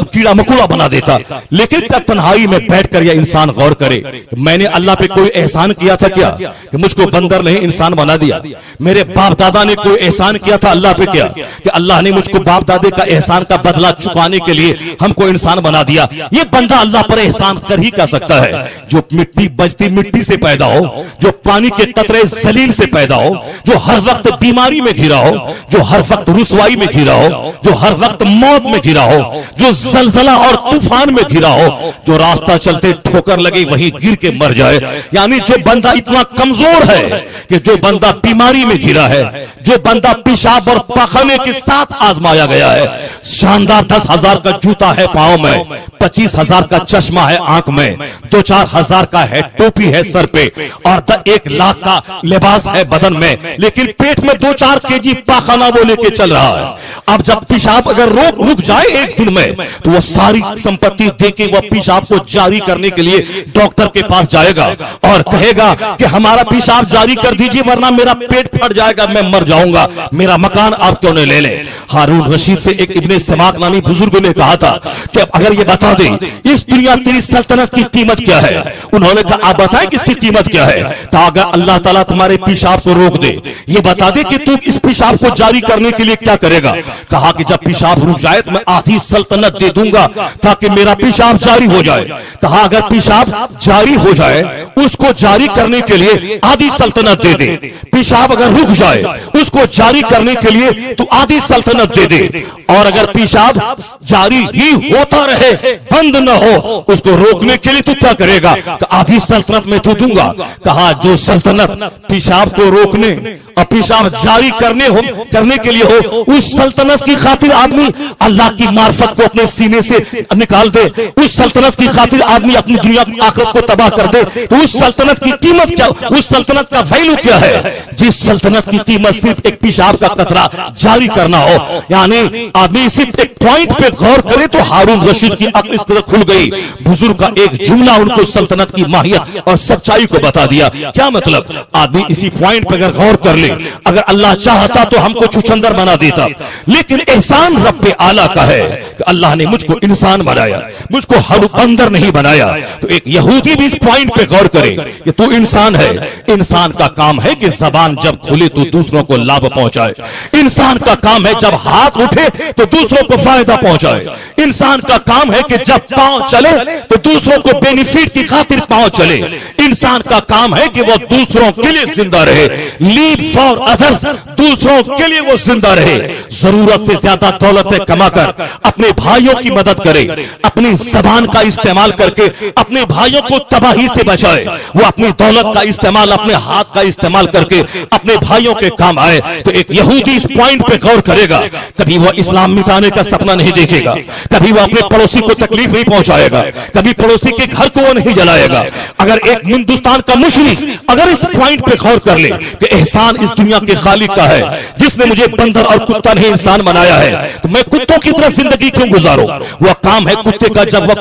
[SPEAKER 2] कीड़ा मकोड़ा बना देता। लेकिन तब तन्हाई में बैठकर यह इंसान गौर करे, मैंने अल्लाह पे कोई एहसान किया था क्या कि मुझको बंदर नहीं इंसान बना दिया? मेरे बाप दादा ने कोई एहसान किया था अल्लाह पे क्या कि अल्लाह ने मुझको बाप दादे का एहसान का बदला चुकाने के लिए हमको इंसान बना दिया? ये बंदा अल्लाह पर एहसान कर ही क्या सकता है? जो मिट्टी बजती मिट्टी से पैदा हो, जो पानी के कतरे जलील से पैदा हो, जो हर वक्त बीमारी में घिरा हो, जो हर वक्त रुसवाई में घिरा हो, जो हर वक्त मौत में घिरा हो, जो जलजला और तूफान में घिरा हो, जो रास्ता चलते ठोकर लगे वहीं गिर के मर जाए, यानी जो बंदा इतना कमजोर है कि जो बंदा बीमारी में घिरा है, जो बंदा पेशाब और पखाने के साथ आजमाया गया है, शानदार 10,000 का जूता है पांव में, 25,000 का चश्मा है आंख में, 2-4 हजार का है टोपी है सर पे, और 1 लाख का लिबास है बदन में, लेकिन पेट में 2-4 केजी पाखाना वो लेके चल रहा है। अब जब पेशाब अगर रुक जाए एक दिन में, तो वो सारी संपत्ति देके वो पेशाब को जारी करने के लिए डॉक्टर के पास जाएगा और कहेगा कि हमारा पेशाब जारी कर दीजिए वरना मेरा पेट फट जाएगा, मैं मर जाऊंगा, मेरा मकान आप क्यों नहीं ले ले। हारून रशीद से एक इब्ने समाक नामी बुजुर्ग ने कहा था कि अगर ये बता दे इस दुनिया तेरी सल्तनत की कीमत क्या है? उन्होंने कहा आप बताएं किसकी कीमत क्या है? कहा अगर अल्लाह ताला तुम्हारे पेशाब को रोक दे, ये बता दे कि तू इस पेशाब को जारी करने के लिए क्या करेगा? कहा कि जब पेशाब रुक जाए तो मैं आधी सल्तनत दे दूंगा ताकि मेरा पेशाब जारी हो जाए। कहा अगर पेशाब जारी हो जाए उसको जारी करने के लिए आधी सल्तनत दे दे, पेशाब अगर रुक जाए उसको जारी करने के लिए तू आधी सल्तनत दे दे, और अगर पेशाब जारी ही होता रहे बंद न हो उसको रोकने के लिए तू क्या करेगा? तो आधी सल्तनत में तू दूंगा। कहा जो सल्तनत पेशाब को रोकने और पेशाब जारी करने के लिए हो, उस सल्तनत की खातिर आदमी अल्लाह की मार्फत को अपने सीने से निकाल दे, उस सल्तनत की खातिर आदमी अपनी दुनिया आखिरत को तबाह कर दे, तो उस सल्तनत की कीमत क्या, उस सल्तनत का वैल्यू क्या है? जिस सल्तनत की कीमत सिर्फ एक पेशाब का कतरा जारी करना हो। यानी आदमी सिर्फ एक पॉइंट पे गौर करे तो हारून रशीद की अक्ल इस तरह खुल गई। बुजुर्ग का एक जुमला उनको सल्तनत की माहियत और सच्चाई को
[SPEAKER 3] बता दिया। क्या मतलब? आदमी इसी पॉइंट पर अगर गौर कर ले, अगर अल्लाह चाहता तो हमको छुछंदर बना देता, लेकिन एहसान रब्बे आला का है कि अल्लाह ने मुझको इंसान बनाया, मुझको हर बंदर नहीं बनाया। तो एक यहूदी भी इस पॉइंट पे गौर करे कि तू इंसान है। इंसान का काम है कि जबान जब खुले तो दूसरों को लाभ पहुंचाए। इंसान का काम है जब हाथ उठे तो दूसरों को फायदा पहुंचाए। इंसान का काम है कि जब पांव चले तो दूसरों को बेनिफिट की खातिर पांव चले। इंसान का काम है कि वो दूसरों के लिए जिंदा रहे, लीव फॉर अदर्स, दूसरों के लिए वो जिंदा रहे। जरूरत से ज्यादा दौलतें कमाकर अपने भाइयों की मदद करे, अपनी जबान का इस्तेमाल करके अपने भाइयों को तबाही से बचाए। वो अपनी दौलत का इस्तेमाल, अपने हाथ का इस्तेमाल करके अपने भाइयों के काम आए। तो एक यहूदी इस पॉइंट पे गौर करेगा, कभी वो इस्लाम मिटाने का सपना नहीं देखेगा, कभी वो अपने पड़ोसी को तकलीफ नहीं पहुंचाएगा, कभी पड़ोसी के घर को वो नहीं जलाएगा। अगर एक हिंदुस्तान का मुशरिक अगर इस पॉइंट पे गौर कर ले कि एहसान इस दुनिया के खालिक का है, जिसने मुझे बंदर और कुत्ता नहीं इंसान बनाया है, तो मैं कुत्तों की तरह जिंदगी क्यों गुजारूं? वह काम है कुत्ते का, जब वह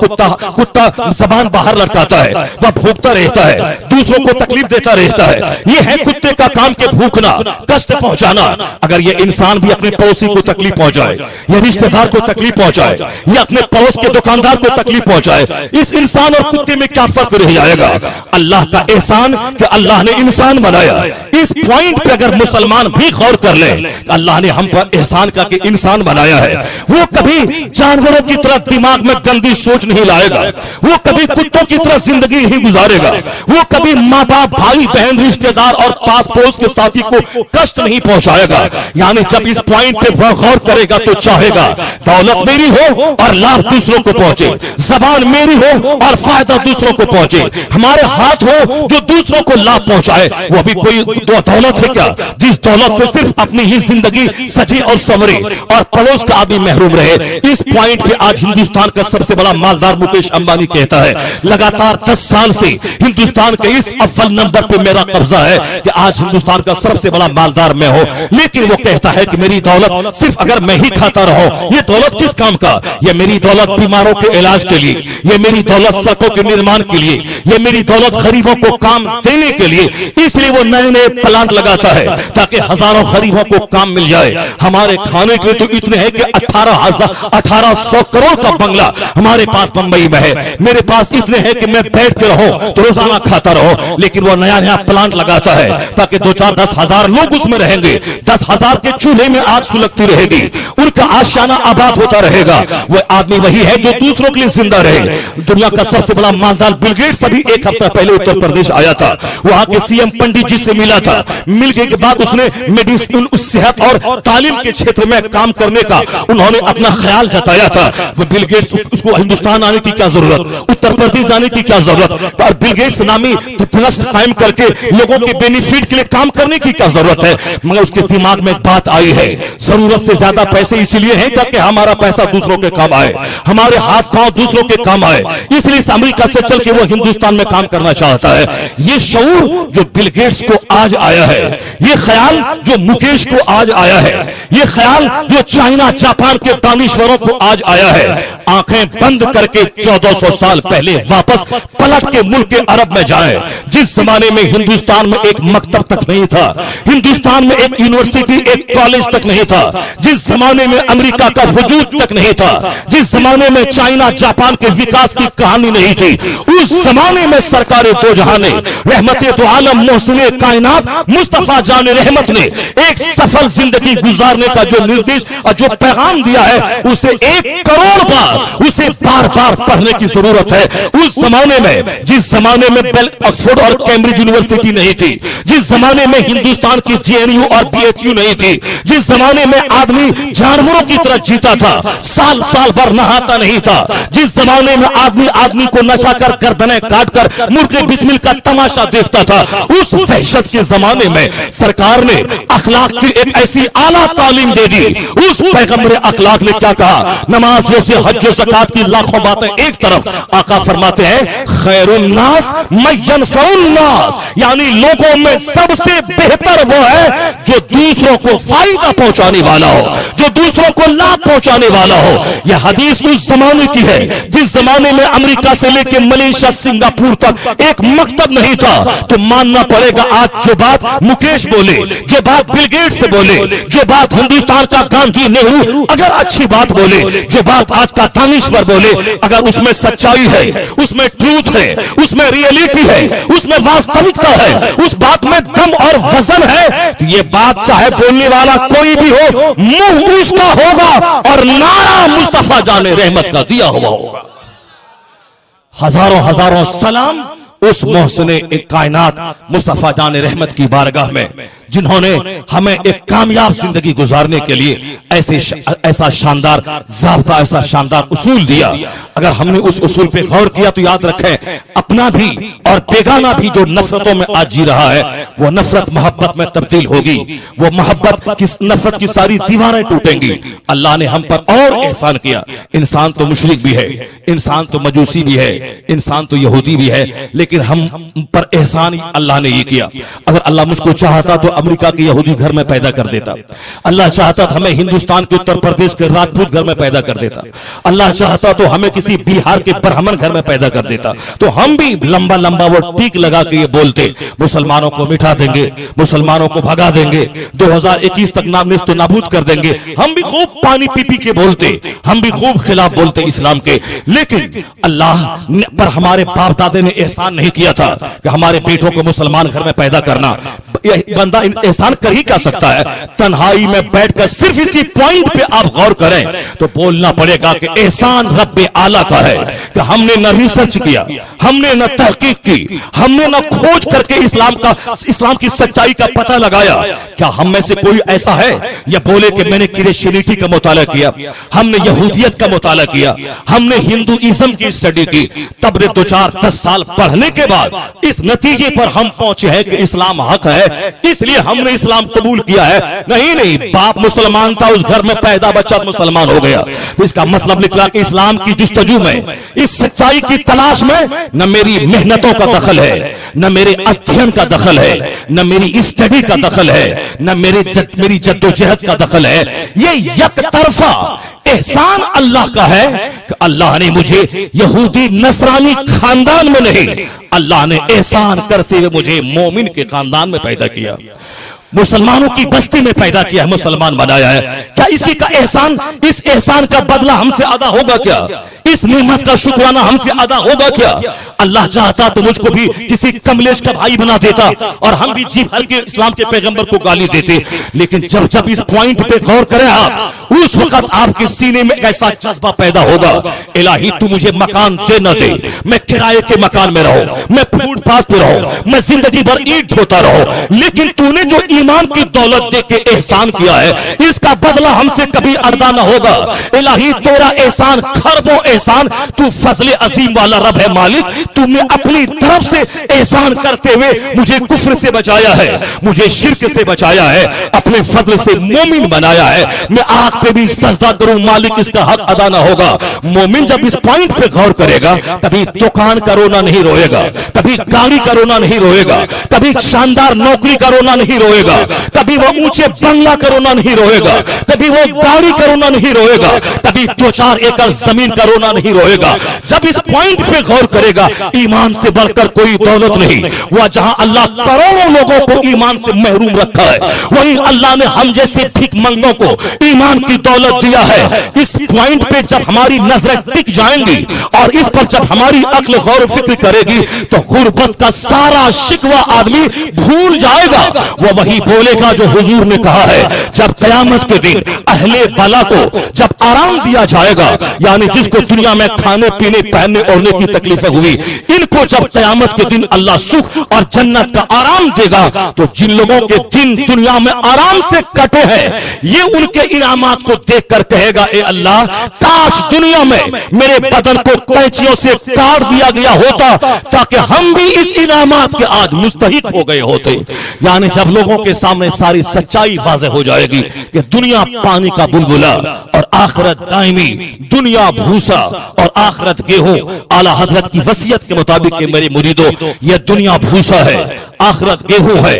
[SPEAKER 3] कुत्ता जबान बाहर लटकाता है, वह भूखता रहता है, दूसरों को तकलीफ देता रहता है। यह है कुत्ते का काम के भूखना, कष्ट पहुंचाना। अगर यह इंसान भी अपने पड़ोसी को तकलीफ पहुंचाए, यह रिश्तेदार को तकलीफ पहुंचाए, यह अपने पड़ोस के दुकानदार को तकलीफ पहुंचाए, इस इंसान और कुत्ते में क्या फर्क रह जाएगा? अल्लाह का एहसान कि अल्लाह ने इंसान बनाया। इस पॉइंट पे अगर मुसलमान भी गौर कर ले, अल्लाह ने हम पर एहसान का कि इंसान बनाया है, वो कभी जानवरों की तरह दिमाग में गंदी सोच नहीं लाएगा, वो कभी कुत्तों की तरह जिंदगी नहीं गुजारेगा, वो कभी माँ बाप, भाई बहन, रिश्तेदार और पास पड़ोस के साथी को कष्ट नहीं पहुंचाएगा। यानी जब इस पॉइंट पे वह गौर करेगा तो चाहेगा दौलत मेरी हो और लाभ दूसरों को पहुंचे, जबान मेरी हो और फायदा दूसरों को पहुंचे, हमारे हाथ हो जो दूसरों को लाभ पहुंचाए। वो भी कोई दौलत है क्या जिस दौलत से सिर्फ अपनी ही जिंदगी सजे और संवरे और पड़ोस का आदमी महरूम रहे? इस पॉइंट पे आज हिंदुस्तान का सबसे बड़ा मालदार मुकेश अंबानी कहता है, लगातार 10 साल से हिंदुस्तान के इस अव्वल नंबर पे मेरा कब्जा है कि आज हिंदुस्तान का सबसे बड़ा मालदार मैं हूं। लेकिन वो कहता है कि मेरी दौलत सिर्फ अगर मैं ही खाता रहूं, ये दौलत किस काम का? ये मेरी दौलत बीमारों के इलाज के लिए, ये मेरी दौलत सड़कों के निर्माण के लिए, ये मेरी दौलत गरीबों को काम देने के लिए। इसलिए वो नए नए प्लांट लगाता है ताकि हजारों गरीबों को काम मिल जाए। हमारे खाने के लिए तो इतने हैं कि 1800 करोड़ का बंगला हमारे पास बंबई में है, मेरे पास इतने हैं कि मैं बैठ के रहूं तो रोजाना खाता रहो। लेकिन वो नया नया प्लांट लगाता है ताकि 2-4-10 हजार लोग उसमें रहेंगे, 10,000 के चूल्हे में आग सुलगती रहेगी, उनका आशियाना आबाद होता रहेगा। वो आदमी वही है जो दूसरों के लिए जिंदा रहे। दुनिया का सबसे बड़ा मालदार बिल गेट्स अभी एक हफ्ता पहले उत्तर प्रदेश आया था, वहां के सीएम पंडित जी से मिला था। मिलने के बाद उसने मेडिसिन, सेहत और तालीम के क्षेत्र में काम करने का उन्होंने अपना ख्याल जताया था। वो बिल गेट्स, उसको हिंदुस्तान आने की क्या जरूरत, उत्तर प्रदेश जाने की क्या जरूरत, और बिल गेट्स नामी ट्रस्ट कायम करके लोगों के बेनिफिट के लिए काम करने की क्या जरूरत है? मगर उसके दिमाग में बात आई है, जरूरत से ज्यादा पैसे इसलिए हैं ताकि हमारा पैसा दूसरों के काम आए, हमारे हाथ पांव दूसरों के काम आए। इसलिए अमेरिका से चल के वो हिंदुस्तान में काम करना चाहता है। ये शऊर जो बिल गेट्स को आज आया है, ये ख्याल जो मुकेश को आज आया है, ये ख्याल जो चाइना जापान के दानिश्वरों को आज आया है, आंखें बंद करके 1400 साल पहले वापस पलट के मुल्क अरब में जाए, जिस जमाने में हिंदुस्तान में एक मकतब तक नहीं था, हिंदुस्तान में एक यूनिवर्सिटी, एक कॉलेज तक नहीं था, जिस जमाने में अमेरिका का वजूद तक नहीं था, जिस जमाने में चाइना जापान के विकास की कहानी नहीं थी, उस जमाने में सरकारे दो जहां ने, रहमते दो आलम, मोहसिने कायनात मुस्तफा जान रहमत ने एक सफल जिंदगी गुजारने का जो निर्देश और जो पैगाम दिया है, उसे 1 करोड़ बार, उसे बार बार पढ़ने की जरूरत है। उस जमाने में, जिस जमाने में ऑक्सफोर्ड और कैम्ब्रिज यूनिवर्सिटी नहीं थी, जिस जमाने में हिंदुस्तान की जेएनयू और बीएचयू नहीं थी, जिस जमाने में आदमी जानवरों की तरह जीता था, साल साल भर नहाता नहीं था, जिस जमाने में आदमी को नशा कर गर्दनें काट कर मुर्गे बिस्मिल का तमाशा देखता था, उस वहशत के जमाने में सरकार ने अखलाक की एक ऐसी आला तालीम दे दी। उस पैगंबर अखलाक ने क्या कहा? नमाज, रोज़े, हज, ज़कात की लाखों बातें एक तरफ, आका फरमाते हैं खैरुन नास मय्यनफउन नास, यानी लोगों में सबसे बेहतर वो है जो दूसरों को फायदा पहुंचाने वाला हो, जो दूसरों को लाभ पहुंचाने वाला हो। यह हदीस उस जमाने की है जिस जमाने में अमेरिका से लेकर मलेशिया सिंगापुर तक एक मकतब नहीं था। तो मानना पड़ेगा आज जो बात मुकेश बोले, जो बात बिल गेट्स से बोले, जो बात हिंदुस्तान का गांधी नेहरू अगर अच्छी बात बोले, जो बात आज का दानिश्वर बोले, अगर उसमें सच्चाई है, उसमें ट्रूथ है, उसमें रियलिटी है, उसमें वास्तविकता है, उस बात में दम और वजन है, तो ये बात चाहे बोलने वाला कोई भी हो, मुंह उसका होगा और नारा मुस्तफा जाने रहमत का दिया हुआ होगा। हजारों हजारों सलाम उस मोहसिने कायनात मुस्तफा जाने रहमत की बारगाह में, जिन्होंने हमें एक कामयाब जिंदगी गुजारने के लिए ऐसा शानदार ज़ाब्ता, ऐसा शानदार उसूल दिया। अगर हमने उस उसूल पे गौर किया तो याद रखें, अपना भी और बेगाना भी जो नफरतों में आज जी रहा है, वो नफरत मोहब्बत में तब्दील होगी। वो मोहब्बत की नफरत की सारी दीवारें टूटेंगी। अल्लाह ने हम पर और एहसान किया। इंसान तो मुशरिक भी है, इंसान तो मजूसी भी है, इंसान तो यहूदी भी है, लेकिन हम पर एहसान अल्लाह ने ये किया। अगर अल्लाह मुझको चाहता तो अमेरिका के यहूदी घर में पैदा कर देता। अल्लाह चाहता तो हमें हिंदुस्तान के उत्तर प्रदेश के राजपूत घर में पैदा कर देता। अल्लाह चाहता तो हमें किसी बिहार के ब्राह्मण घर में पैदा कर देता। तो हम भी लंबा लंबा वो टीक लगा के ये बोलते, मुसलमानों को मिटा देंगे, मुसलमानों को भगा देंगे, 2021 तक नेस्त नाबूद कर देंगे। हम भी खूब पानी पी पी के बोलते, हम भी खूब खिलाफ बोलते इस्लाम के। लेकिन अल्लाह पर हमारे बाप दादे ने एहसान नहीं किया था कि हमारे बेटों को मुसलमान घर में पैदा करना। बंदा एहसान कर ही क्या सकता है? तन्हाई में बैठकर सिर्फ इसी पॉइंट पे आप गौर करें तो बोलना पड़ेगा कि एहसान रब्बे आला का है कि हमने न रिसर्च किया, हमने न तहकीक की, हमने न खोज करके इस्लाम की सच्चाई का पता लगाया। क्या हम में से कोई ऐसा है या बोले कि मैंने क्रिश्चियनिटी का मुताला किया, हमने यहूदियत का मुताला किया, हमने हिंदुइज्म की स्टडी की, तब 2-4-10 साल पढ़ने के बाद इस नतीजे पर हम पहुंचे हैं कि इस्लाम हक है, इसलिए हमने इस्लाम कबूल किया है? नहीं, बाप मुसलमान था, उस घर में पैदा बच्चा मुसलमान हो गया। तो इसका मतलब निकला कि इस्लाम की जुस्तजू में, इस सच्चाई की तलाश में न मेरी मेहनतों का दखल है, न मेरे अध्ययन का दखल है, न मेरी स्टडी का दखल है, न मेरी जद्दोजहद का दखल है। ये एक तरफा एहसान अल्लाह का है कि अल्लाह ने मुझे यहूदी नसरानी खानदान में नहीं, अल्लाह ने एहसान करते हुए मुझे मोमिन के खानदान में पैदा किया, मुसलमानों की बस्ती में पैदा किया है, मुसलमान बनाया है। क्या इसी का एहसान, इस एहसान का बदला हमसे अदा होगा क्या? इस नेमत का शुक्राना हमसे अदा होगा क्या? अल्लाह चाहता तो मुझको भी किसी कमलेश का भाई बना देता और हम भी जी भर के इस्लाम के पैगंबर को गाली देते। लेकिन जब इस पॉइंट पे गौर करें आप, उस वक्त आपके सीने में ऐसा जज्बा पैदा होगा, इलाही तू मुझे मकान दे न दे, मैं किराए के मकान में रहूं, मैं फुटपाथ पे रहूं, मैं जिंदगी भर ईंट ढोता रहूं, लेकिन तूने जो ईमान की दौलत दे के एहसान किया है, इसका बदला हमसे कभी अदा न होगा। इलाही तेरा एहसान खरबों एहसान, तू फजले अजीम वाला रब है मालिक, तूने अपनी तरफ से एहसान करते हुए मुझे कुफ्र से बचाया है, मुझे शिर्क से बचाया है, अपने फजल से मोमिन बनाया है। मैं आग पे भी सजदा करूं मालिक, इसका हक अदा ना होगा। मोमिन जब इस पॉइंट पे गौर करेगा, कभी दुकान का रोना नहीं रोएगा, कभी गाड़ी का रोना नहीं रोएगा, कभी शानदार नौकरी का रोना नहीं रोएगा, कभी वो ऊंचे बंगला का रोना नहीं रोएगा, कभी वो गाड़ी का रोना नहीं रोएगा, कभी 2-4 एकड़ जमीन का रोना नहीं रोएगा। जब इस पॉइंट पे गौर करेगा, ईमान से बढ़कर कोई दौलत नहीं। वह जहां अल्लाह करोड़ों लोगों को ईमान से महरूम रखा है, वहीं अल्लाह ने हम जैसे भिखमंगों को ईमान की दौलत दिया है। इस पॉइंट पे जब हमारी नजरें टिक जाएंगी और इस पर जब हमारी अक्ल गौर फिक्र करेगी, तो गुर्बत का सारा शिकवा आदमी भूल जाएगा। वह वही बोलेगा जो हुजूर ने कहा है, जब कयामत के दिन अहले बला को जब आराम दिया जाएगा, यानी जिसको दुनिया में खाने पीने पहनने ओढ़ने की तकलीफें हुई, इनको जब कयामत के दिन अल्लाह सुख और जन्नत का आराम देगा, तो जिन लोगों के दिन दुनिया में आराम से कटे हैं, ये उनके इनामात को देखकर कहेगा, ए अल्लाह, काश दुनिया में मेरे बदन को कैंचियों से काट दिया गया होता ताकि हम भी इस इनामात के आज मुस्तहिक हो गए होते। यानी जब लोगों के सामने सारी सच्चाई वाज़ेह हो जाएगी कि दुनिया पानी का बुलबुला और आखिरत दायमी, दुनिया भूसा और आखिरत गेहूं। आला हजरत की वसीयत के मुताबिक कि मेरे मुरीदों, यह दुनिया भूसा है, आखिरत गेहूं है।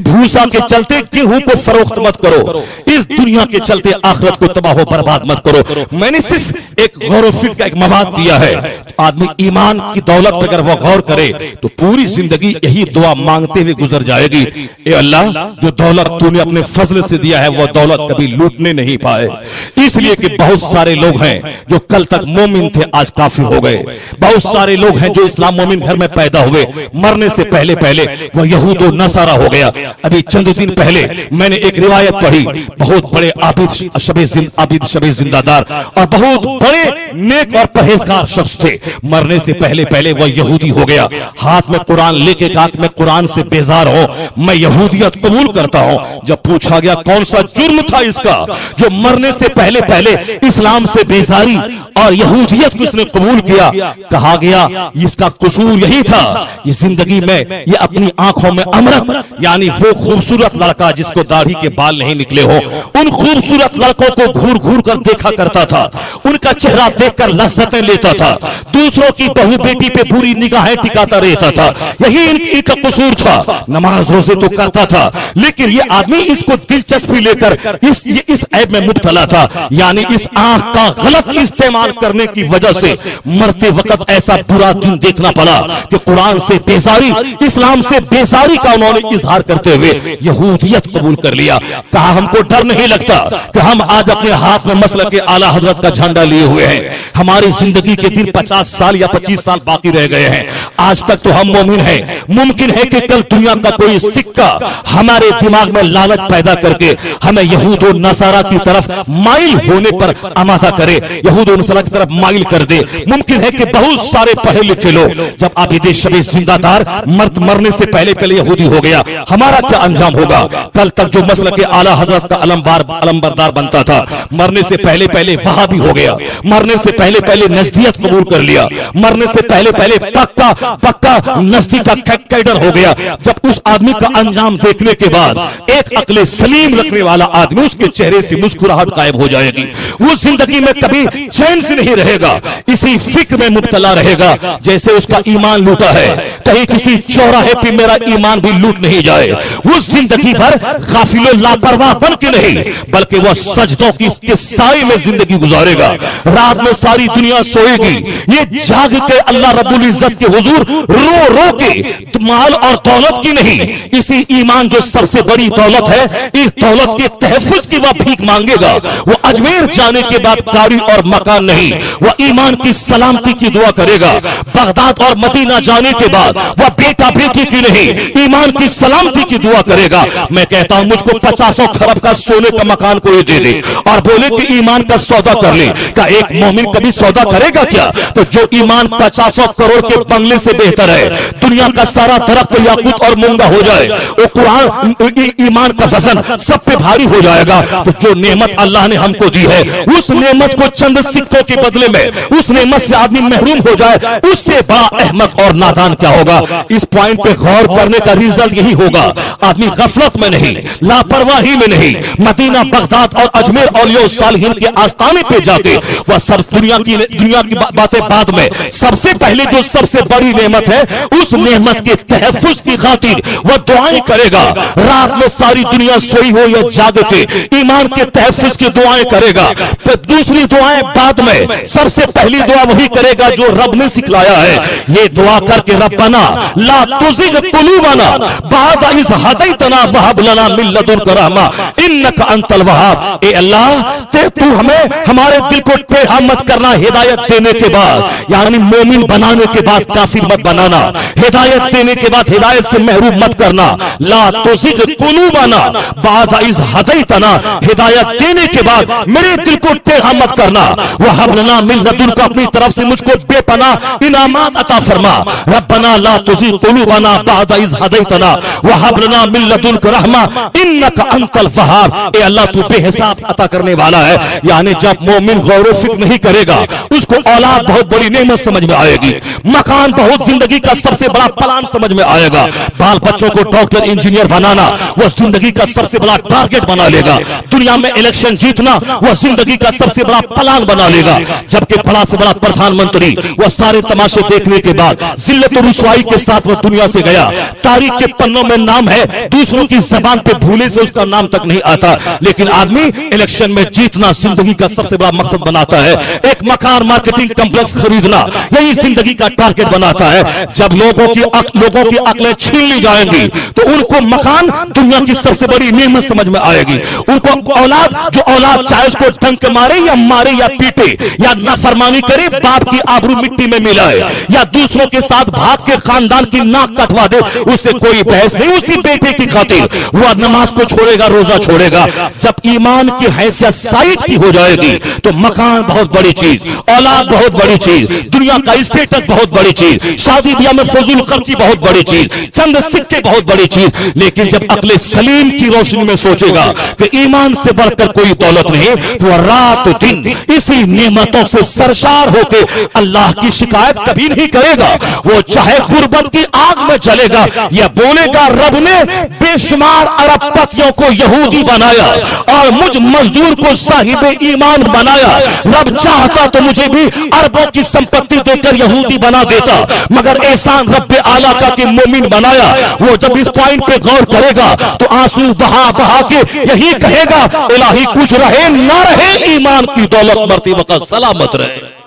[SPEAKER 3] भूसा के चलते गेहूं को फरोख्त मत करो, इस दुनिया के चलते आखिरत को तबाह बर्बाद मत करो। मैंने सिर्फ एक गौर व फिक्र का एक मवाद दिया है। आदमी ईमान की दौलत पर अगर वो गौर करे तो पूरी जिंदगी यही दुआ मांगते हुए गुजर जाएगी, ए अल्लाह जो दौलत तूने अपने फजल से दिया है वो दौलत कभी लूटने नहीं पाए। इसलिए कि बहुत सारे लोग हैं जो कल तक मोमिन थे आज काफिर हो गए। बहुत सारे लोग हैं जो इस्लाम मोमिन घर में पैदा हुए, मरने से पहले पहले वो यहूद व नसारा हो गया। अभी चंद दिन पहले मैंने एक रिवायत पढ़ी, बहुत बड़े आबिद शबे जिंदादार और बहुत बड़े नेक और परहेजगार शख्स थे, मरने से पहले पहले वह यहूदी हो गया। हाथ में कुरान लेके कहा मैं कुरान से बेजार हूं, मैं यहूदियत कबूल करता हूं। जब पूछा गया कौन सा जुर्म था इसका जो मरने से पहले पहले इस्लाम से बेजारी और यहूदियत को उसने कबूल किया, कहा गया इसका कसूर यही था ये जिंदगी में ये अपनी आंखों में अमरत यानी वो खूबसूरत लड़का जिसको दाढ़ी के बाल नहीं निकले हो, उन खूबसूरत लड़कों को घूर घूर कर देखा करता था, उनका चेहरा देखकर लज्जतें लेता था, दूसरों की बहू बेटी पे बुरी निगाहें टिकाता रहता था। यही इनका कसूर था। नमाज रोजे तो करता था लेकिन ये आदमी इसको दिलचस्पी लेकर इस ऐब में मुब्तला था, यानी इस आंख का गलत इस्तेमाल करने की वजह से मरते वक्त ऐसा बुरा दिन देखना पड़ा कि कुरान से बेजारी, इस्लाम से बेजारी का उन्होंने इजहार करते हुए यहूदियत कबूल कर लिया। कहा हमको डर नहीं लगता कि हम आज अपने हाथ में मसलक के आला हजरत का झंडा लिए हुए हैं, हमारी जिंदगी के दिन 50 साल या 25 साल बाकी रह गए हैं, आज तक तो हम मोमिन हैं। मुमकिन है कि कल दुनिया का कोई सिक्का हमारे दिमाग में लालच पैदा करके हमें यहूद और नसारा की तरफ माइल होने पर आमादा करे, यहूद और नसारा की तरफ माइल कर दे। मुमकिन है कि बहुत सारे पढ़े लिखे लोग जब आबिद शबे जिंदादार मरने से पहले पहले यहूदी हो गया, हमारा क्या अंजाम होगा? कल तक जो मसलक के आला हजरत का अलमबरदार बनता था, मरने से पहले पहले वहाबी हो गया, मरने से पहले पहले नजदियत कबूल कर लिया, मरने से पहले पहले पक्का नजदीक का कैडर हो गया। जब उस आदमी का अंजाम देखने के बाद एक अक्ले सलीम रखने वाला आदमी उसके चेहरे से मुस्कुराहट गायब हो जाएगी, वो जिंदगी में कभी चैन से नहीं रहेगा, इसी फिक्र में मुब्तला रहेगा जैसे उसका ईमान लूटा है, कहीं किसी चौराहे पे मेरा ईमान भी लूट नहीं जाए। वो जिंदगी भर गाफिलो लापरवाह बन के नहीं बल्कि वह सजदों की साए में जिंदगी गुजारेगा। रात में सारी दुनिया सोएगी, ये जाग के अल्लाह रब्बुल इज्जत के हुजूर रो रो के माल और दौलत की नहीं, इसी ईमान जो सबसे बड़ी दौलत है, इस दौलत के तहफ्फुज की वह भीख मांगेगा। वो अजमेर जाने के बाद गाड़ी और मकान नहीं, वह ईमान की सलामती की दुआ करेगा। बगदाद और मदीना जाने के बाद वह बेटा बेटी की नहीं, ईमान की सलामती की दुआ करेगा। मैं कहता हूं मुझको 50 खरब का सोने का मकान कोई दे दे और बोले कि ईमान का सौदा कर ले, क्या एक मोमिन कभी सौदा करेगा क्या? तो जो ईमान 50 करोड़ के बंगले से बेहतर है, दुनिया का सारा दरख्त याकूत और मूंगा हो जाए, वो कुरान ईमान का वजन सब पे भारी हो जाएगा। तो जो नेमत अल्लाह ने हमको दी है, उस नेमत को चंद सिक्कों के बदले में उस नेमत से आदमी महरूम हो जाए, उससे बड़ा अहमक और नादान क्या होगा? इस पॉइंट पे गौर करने का रिजल्ट यही होगा। आदमी गफलत में नहीं, लापरवाही में नहीं, मदीना बगदाद और अजमेर औलिया सालिहीन के आस्थाने पे जाके वह सब दुनिया की बातें बाद में, सबसे पहले जो सबसे बड़ी नेमत है उस नेमत के तहफ्फुज की खातिर वह दुआएं करेगा। रात में सारी दुनिया सोई हो या जाग के ईमान के तहफ्फुज की दुआएं करेगा। फिर दूसरी दुआएं बाद में, सबसे पहली दुआ वही करेगा जो रब ने सिखलाया है। ये दुआ करके रब्बना ला तुज़िग़ क़ुलूबना बअद इज़ हदैतना वहब लना मिन लदुनका रहमा इन्नका अंतल वहाब। ए अल्लाह तू हमें हमारे दिल को टेढ़ा मत करना हिदायत देने के बाद, यानी मोमिन बनाने के बाद काफिर मत बनाना, हिदायत देने के बाद हिदायत से महरूम मत करना। ला तुज़िग़ क़ुलूबना बअद इज़ हदैतना, हिदायत देने के बाद मेरे दिल को टेढ़ा मत करना। वहब लना मिन लदुनका, अपनी तरफ से मुझको बेपनाह इनामात अता फरमा। रब्बना ला तुज़िग़ क़ुलूबना बअद इज़ हदैतना वहब लना मिन लदुनका रहमा इन्नका अंतल वहाब। ए अल्लाह तू बेहिसाब अता करने वाला है। यानी जब मोमिन गौर व फिक्र नहीं करेगा उसको औलाद बहुत बड़ी नेमत समझ में आएगी, मकान बहुत जिंदगी का सबसे बड़ा प्लान समझ में आएगा, बाल बच्चों को डॉक्टर इंजीनियर बनाना वह जिंदगी का सबसे बड़ा टारगेट बना लेगा, दुनिया में इलेक्शन जीतना वह जिंदगी का सबसे बड़ा प्लान बना लेगा। जबकि बड़ा से बड़ा प्रधानमंत्री वह सारे तमाशे देखने के बाद जिल्लत और रुसवाई रुसवाई के साथ वो दुनिया से गया। तारीख के पन्नों में नाम है, दूसरों की जबान पे भूले से उसका नाम तक नहीं आता। लेकिन आदमी इलेक्शन में जीतना जिंदगी का सबसे बड़ा मकसद बनाता है। एक मकान मार्केटिंग कॉम्प्लेक्स खरीदना यही जिंदगी का टारगेट बनाता है। जब लोगों की अक्लें छीन ली जाएंगी तो उनको मकान दुनिया की सबसे बड़ी नेमत समझ में आएगी। उनको औलाद, जो औलाद चाहे उसको डंक मारे या पीटे या नाफरमानी करे, बाप की आबरू मिट्टी में मिलाए या दूसरों के साथ भाग के खानदान की नाक कटवा दे, उससे कोई बहस नहीं। उसी बेटे की खातिर वो नमाज को छोड़ेगा, रोजा छोड़ेगा। जब ईमान की हैसियत साइड की हो जाएगी तो मकान बहुत बड़ी चीज, औलाद बहुत बड़ी चीज, दुनिया का स्टेटस बहुत बड़ी चीज, शादी ब्याह में फजूल खर्ची बहुत बड़ी चीज, चंद सिक्के बहुत बड़ी चीज। लेकिन जब अक्ले सलीम की रोशनी में सोचेगा कि ईमान से बढ़कर कोई दौलत नहीं, तो रात दिन इसी नेमतों से सरशार होकर अल्लाह की शिकायत कभी नहीं करेगा। वो चाहे गुर्बत की आग में जलेगा या बोलेगा रब ने बेशुमार अरबपतियों को यहूदी बनाया और मुझ मजदूर को साहिब ईमान बनाया। रब चाहता तो मुझे भी अरबों की संपत्ति देकर यहूदी बना देता, मगर एहसान रब्बे आला का कि मोमिन बनाया। वो जब इस पॉइंट पे गौर करेगा तो आंसू बहा बहा के यही कहेगा, इलाही कुछ रहे ना रहे, ईमान की दौलत मरती वक्त सलामत रहे।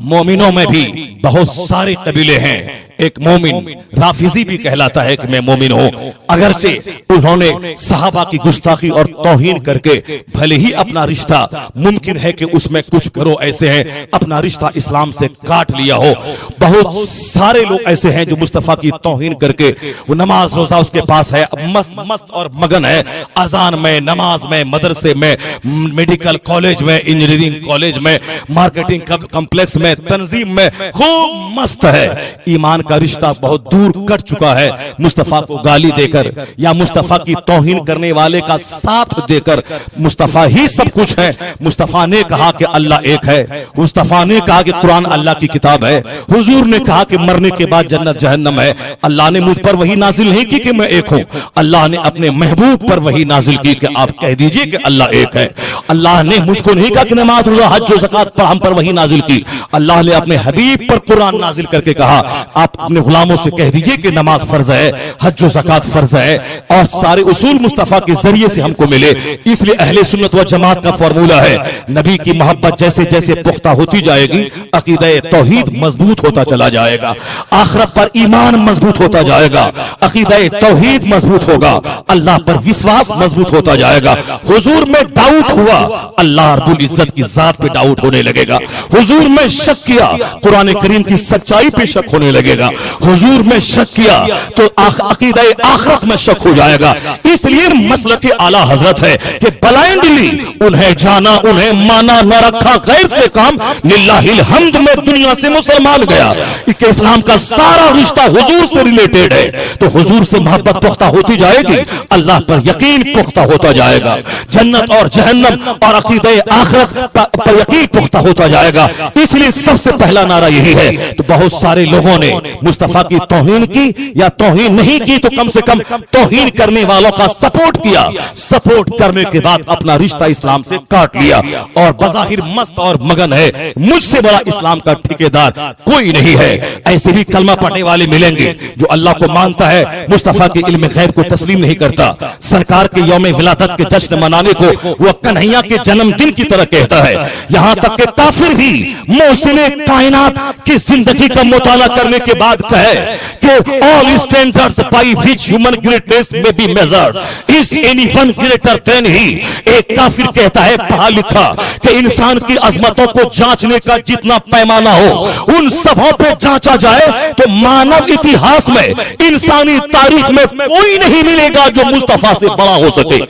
[SPEAKER 3] मोमिनों में भी बहुत सारे कबीले हैं। एक मोमिन राफिजी भी कहलाता है कि मैं मोमिन हूं, अगरचे उन्होंने सहाबा की गुस्ताखी और तौहीन करके भले ही अपना रिश्ता मुमकिन है कि उसमें कुछ करो ऐसे हैं, अपना रिश्ता इस्लाम से काट लिया हो। बहुत सारे लोग ऐसे हैं जो मुस्तफा की तौहीन करके वो नमाज रोजा उसके पास है, मस्त और मगन है, अजान में, नमाज में, मदरसे में, मेडिकल कॉलेज में, इंजीनियरिंग कॉलेज में, मार्केटिंग कॉम्प्लेक्स में, तंजीम में खूब मस्त है। ईमान का रिश्ता बहुत दूर कट चुका है। मुस्तफा को गाली देकर या मुस्तफा की तौहीन करने वाले का साथ देकर, मुस्तफा ही सब कुछ है। मुस्तफा ने कहा कि अल्लाह एक है, मुस्तफा ने कहा कि कुरान अल्लाह की किताब है, हुजूर ने कहा कि मरने के बाद जन्नत जहन्नम है। अल्लाह ने मुझ पर वही नाजिल नहीं की कि मैं एक हूं, अल्लाह ने अपने महबूब पर वही नाजिल की कि आप कह दीजिए कि अल्लाह एक है। अल्लाह ने मुझको नहीं कहा कि नमाज रोजा हज और ज़कात पर हम पर वही नाजिल की, अल्लाह ने अपने हबीब पर कुरान नाजिल करके कहा आप अपने गुलामों से कह दीजिए कि नमाज फर्ज है, हज और ज़कात फर्ज है। और सारे उसूल मुस्तफा के जरिए से हमको मिले। इसलिए अहले सुन्नत व जमात का फॉर्मूला है, नबी की मोहब्बत जैसे जैसे पुख्ता होती जाएगी, अकीदा तौहीद मजबूत होता चला जाएगा, आखिरत पर ईमान मजबूत होता जाएगा, अकीदा तौहीद मजबूत होगा, अल्लाह पर विश्वास मजबूत होता जाएगा। हुजूर में डाउट हुआ, अल्लाह रब्बुल इज्जत की जात पे डाउट होने लगेगा। हुजूर में शक किया, कुरान करीम की सच्चाई पे शक होने लगेगा। हुजूर में शक किया तो अकीदा आखिरत में शक हो जाएगा। इसलिए मसलक आला हजरत है कि ब्लाइंडली उन्हें जाना, उन्हें माना, न रखा गैर से काम, लिल्लाहिल हम्द में दुनिया से मुसलमान गया। कि इस्लाम का सारा रिश्ता हुजूर से रिलेटेड है, तो हुजूर से मोहब्बत पुख्ता होती जाएगी, अल्लाह पर यकीन पुख्ता होता जाएगा, जन्नत और जहन्नम और अकीदा आखिरत पर यकीन पुख्ता होता जाएगा। इसलिए सबसे पहला नारा यही है। तो बहुत सारे लोगों ने मुस्तफा की तौहीन की या तौहीन नहीं की तो कम से कम तौहीन करने वालों का सपोर्ट किया, सपोर्ट करने के बाद अपना रिश्ता इस्लाम से काट लिया और बज़ाहिर मस्त और मगन है। मुझसे बड़ा इस्लाम का ठेकेदार कोई नहीं है। ऐसे भी कलमा पढ़ने वाले मिलेंगे जो अल्लाह को मानता है, मुस्तफा के इल्म गैब को तस्लीम नहीं करता, सरकार के यौम विलादत के जश्न मनाने को वह कन्हैया के जन्मदिन की तरह कहता है। यहां तक कि काफिर भी मोहसिने कायनात की जिंदगी का मुताला करने के बाद कहे कि all standards by which human greatness may be measured is anyone greater than he. एक काफिर कहता है पढ़ा लिखा कि इंसान की अजमतों को जांचने का जितना पैमाना हो उन सबों पे जांचा जाए तो मानव इतिहास में, इंसानी तारीख में कोई नहीं मिलेगा जो मुस्तफा से बड़ा हो सके।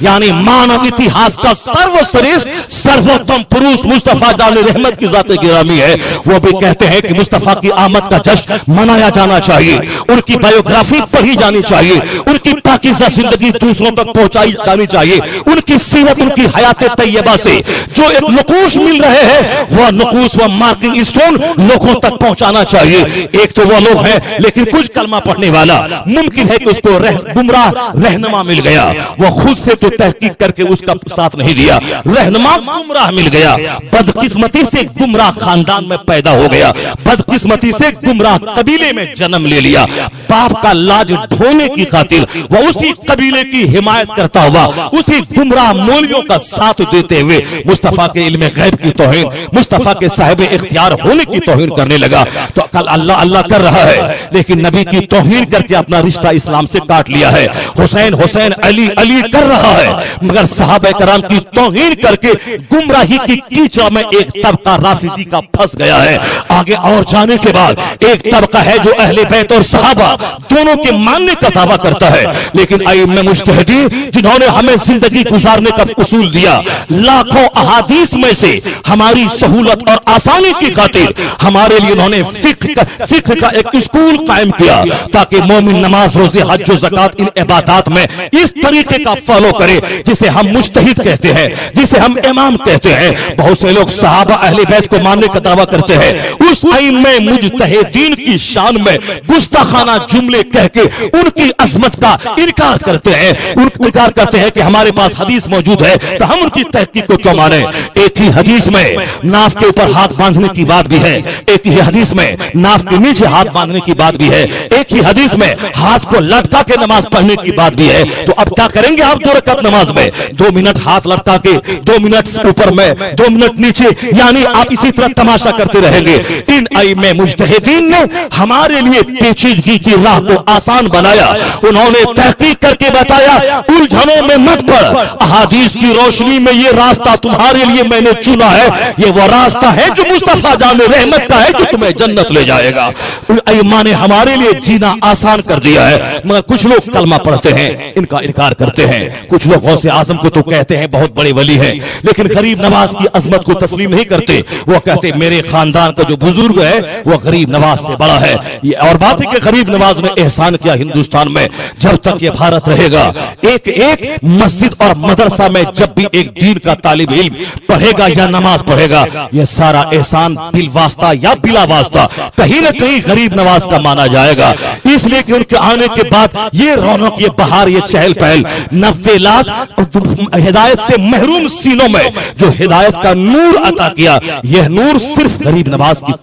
[SPEAKER 3] यानी मानव इतिहास का सर्वश्रेष्ठ सर्वोत्तम पुरुष मुस्तफा जाने रहमत की जाते गिरामी है। वो भी कहते हैं कि मुस्तफा की आमद का जश्न मनाया जाना चाहिए, उनकी बायोग्राफी पढ़ी जानी चाहिए, उनकी पाकीज़ा जिंदगी दूसरों तक पहुंचाई जानी चाहिए, उनकी सीरत, उनकी हयात तैयबा से जो एक नुकूश मिल रहे हैं वह नुकूश, वह मार्किंग स्टोन लोगों तक पहुंचाना चाहिए। एक तो वह लोग हैं, लेकिन कुछ कलमा पढ़ने वाला मुमकिन है कि उसको गुमराह रहनुमा मिल गया, वह खुद से तो तहकीक करके उसका साथ नहीं दिया, रहनुमा गुमराह मिल गया, बदकिस्मती से गुमराह खानदान में पैदा हो गया, बदकिस्मती से गुमराह कबीले में जन्म ले लिया। बाप का लाज ढोने की खातिर वह उसी कबीले की हिमायत करता हुआ उसी गुमराह मौलवियों का साथ देते हुए मुस्तफा के इल्म गैब की तौहीन, मुस्तफा के साहिब इख्तियार होने की तौहीन करने लगा। तो कल अल्लाह अल्लाह कर रहा है, लेकिन नबी की तौहीन करके अपना रिश्ता इस्लाम से काट लिया है। हुसैन हुसैन अली अली कर रहा है, मगर सहाबा कराम की तौहीन करके गुमराही की कीचड़ में एक तबका राफिदी का फंस गया है। आगे और जाने के बाद एक तबका है जो अहले बैत और सहाबा दोनों के मानने का दावा करता है, लेकिन आइम्मा मुज्तहिदीन जिन्होंने हमें जिंदगी गुजारने का उसूल दिया, लाखों अहादीस में से हमारी सहूलत और आसानी की खातिर हमारे लिए उन्होंने फिक्र का एक स्कूल कायम किया, ताकि मोमिन नमाज रोजे हज और ज़कात इन इबादत में इस तरीके का फॉलो करे जिसे हम मुज्तहिद कहते हैं, जिसे हम इमाम कहते हैं। बहुत से लोग सहाबा अहले बैत को मानने का दावा करते हैं, उस आइम्मा मुज्तहिदीन की शान में गुस्ताखाना जुमले कह के उनकी अजमत का इनकार करते हैं। इनकार करते हैं कि हमारे पास हदीस मौजूद है तो हम उनकी तहकीक को क्यों माने। एक ही हदीस में नाफ के ऊपर हाथ बांधने की बात भी है, एक ही हदीस में नाफ के नीचे हाथ बांधने की बात भी है, एक ही हदीस में हाथ को लटका के नमाज पढ़ने की बात भी है। तो अब क्या करेंगे आप 2 रकात नमाज में? 2 मिनट हाथ लटका के, 2 मिनट ऊपर में, 2 मिनट नीचे, यानी आप इसी तरह तमाशा करते रहेंगे। इन आइम्मा मुज्तहिदीन ने हमारे लिए पेचीदगी की राह को आसान बनाया। उन्होंने तहकीक करके बताया, उलझनों में मत पड़, अहादीस की रोशनी में ये रास्ता तुम्हारे लिए मैंने चुना है, ये वो रास्ता है जो मुस्तफा जाने रहमत का है, जो तुम्हें जन्नत ले जाएगा। अइम्मा ने हमारे लिए जीना आसान कर दिया है। मगर कुछ लोग कलमा पढ़ते हैं, इनका इनकार करते हैं। कुछ लोग गौसे आजम को तो कहते हैं बहुत बड़े वली हैं, लेकिन गरीब नवाज की अजमत को तस्लीम नहीं करते। वो कहते मेरे खानदान का जो बुजुर्ग है वो गरीब नवाज से बड़ा है। ये और बात है कि गरीब नवाज ने एहसान किया हिंदुस्तान में। जब तक ये भारत रहेगा, एक एक मस्जिद और मदरसा में जब भी एक दीन का तालिब इल्म पढ़ेगा या नमाज पढ़ेगा, ये सारा एहसान बिल वास्ता या बिला वास्ता कहीं ना कहीं गरीब नवाज का माना जाएगा। इसलिए कि उनके आने के बाद ये रौनक, ये बहार, ये चहल पहल, 90 लाख हिदायत से महरूम सीनों में जो हिदायत का नूर अता किया, यह नूर सिर्फ गरीब नवाज की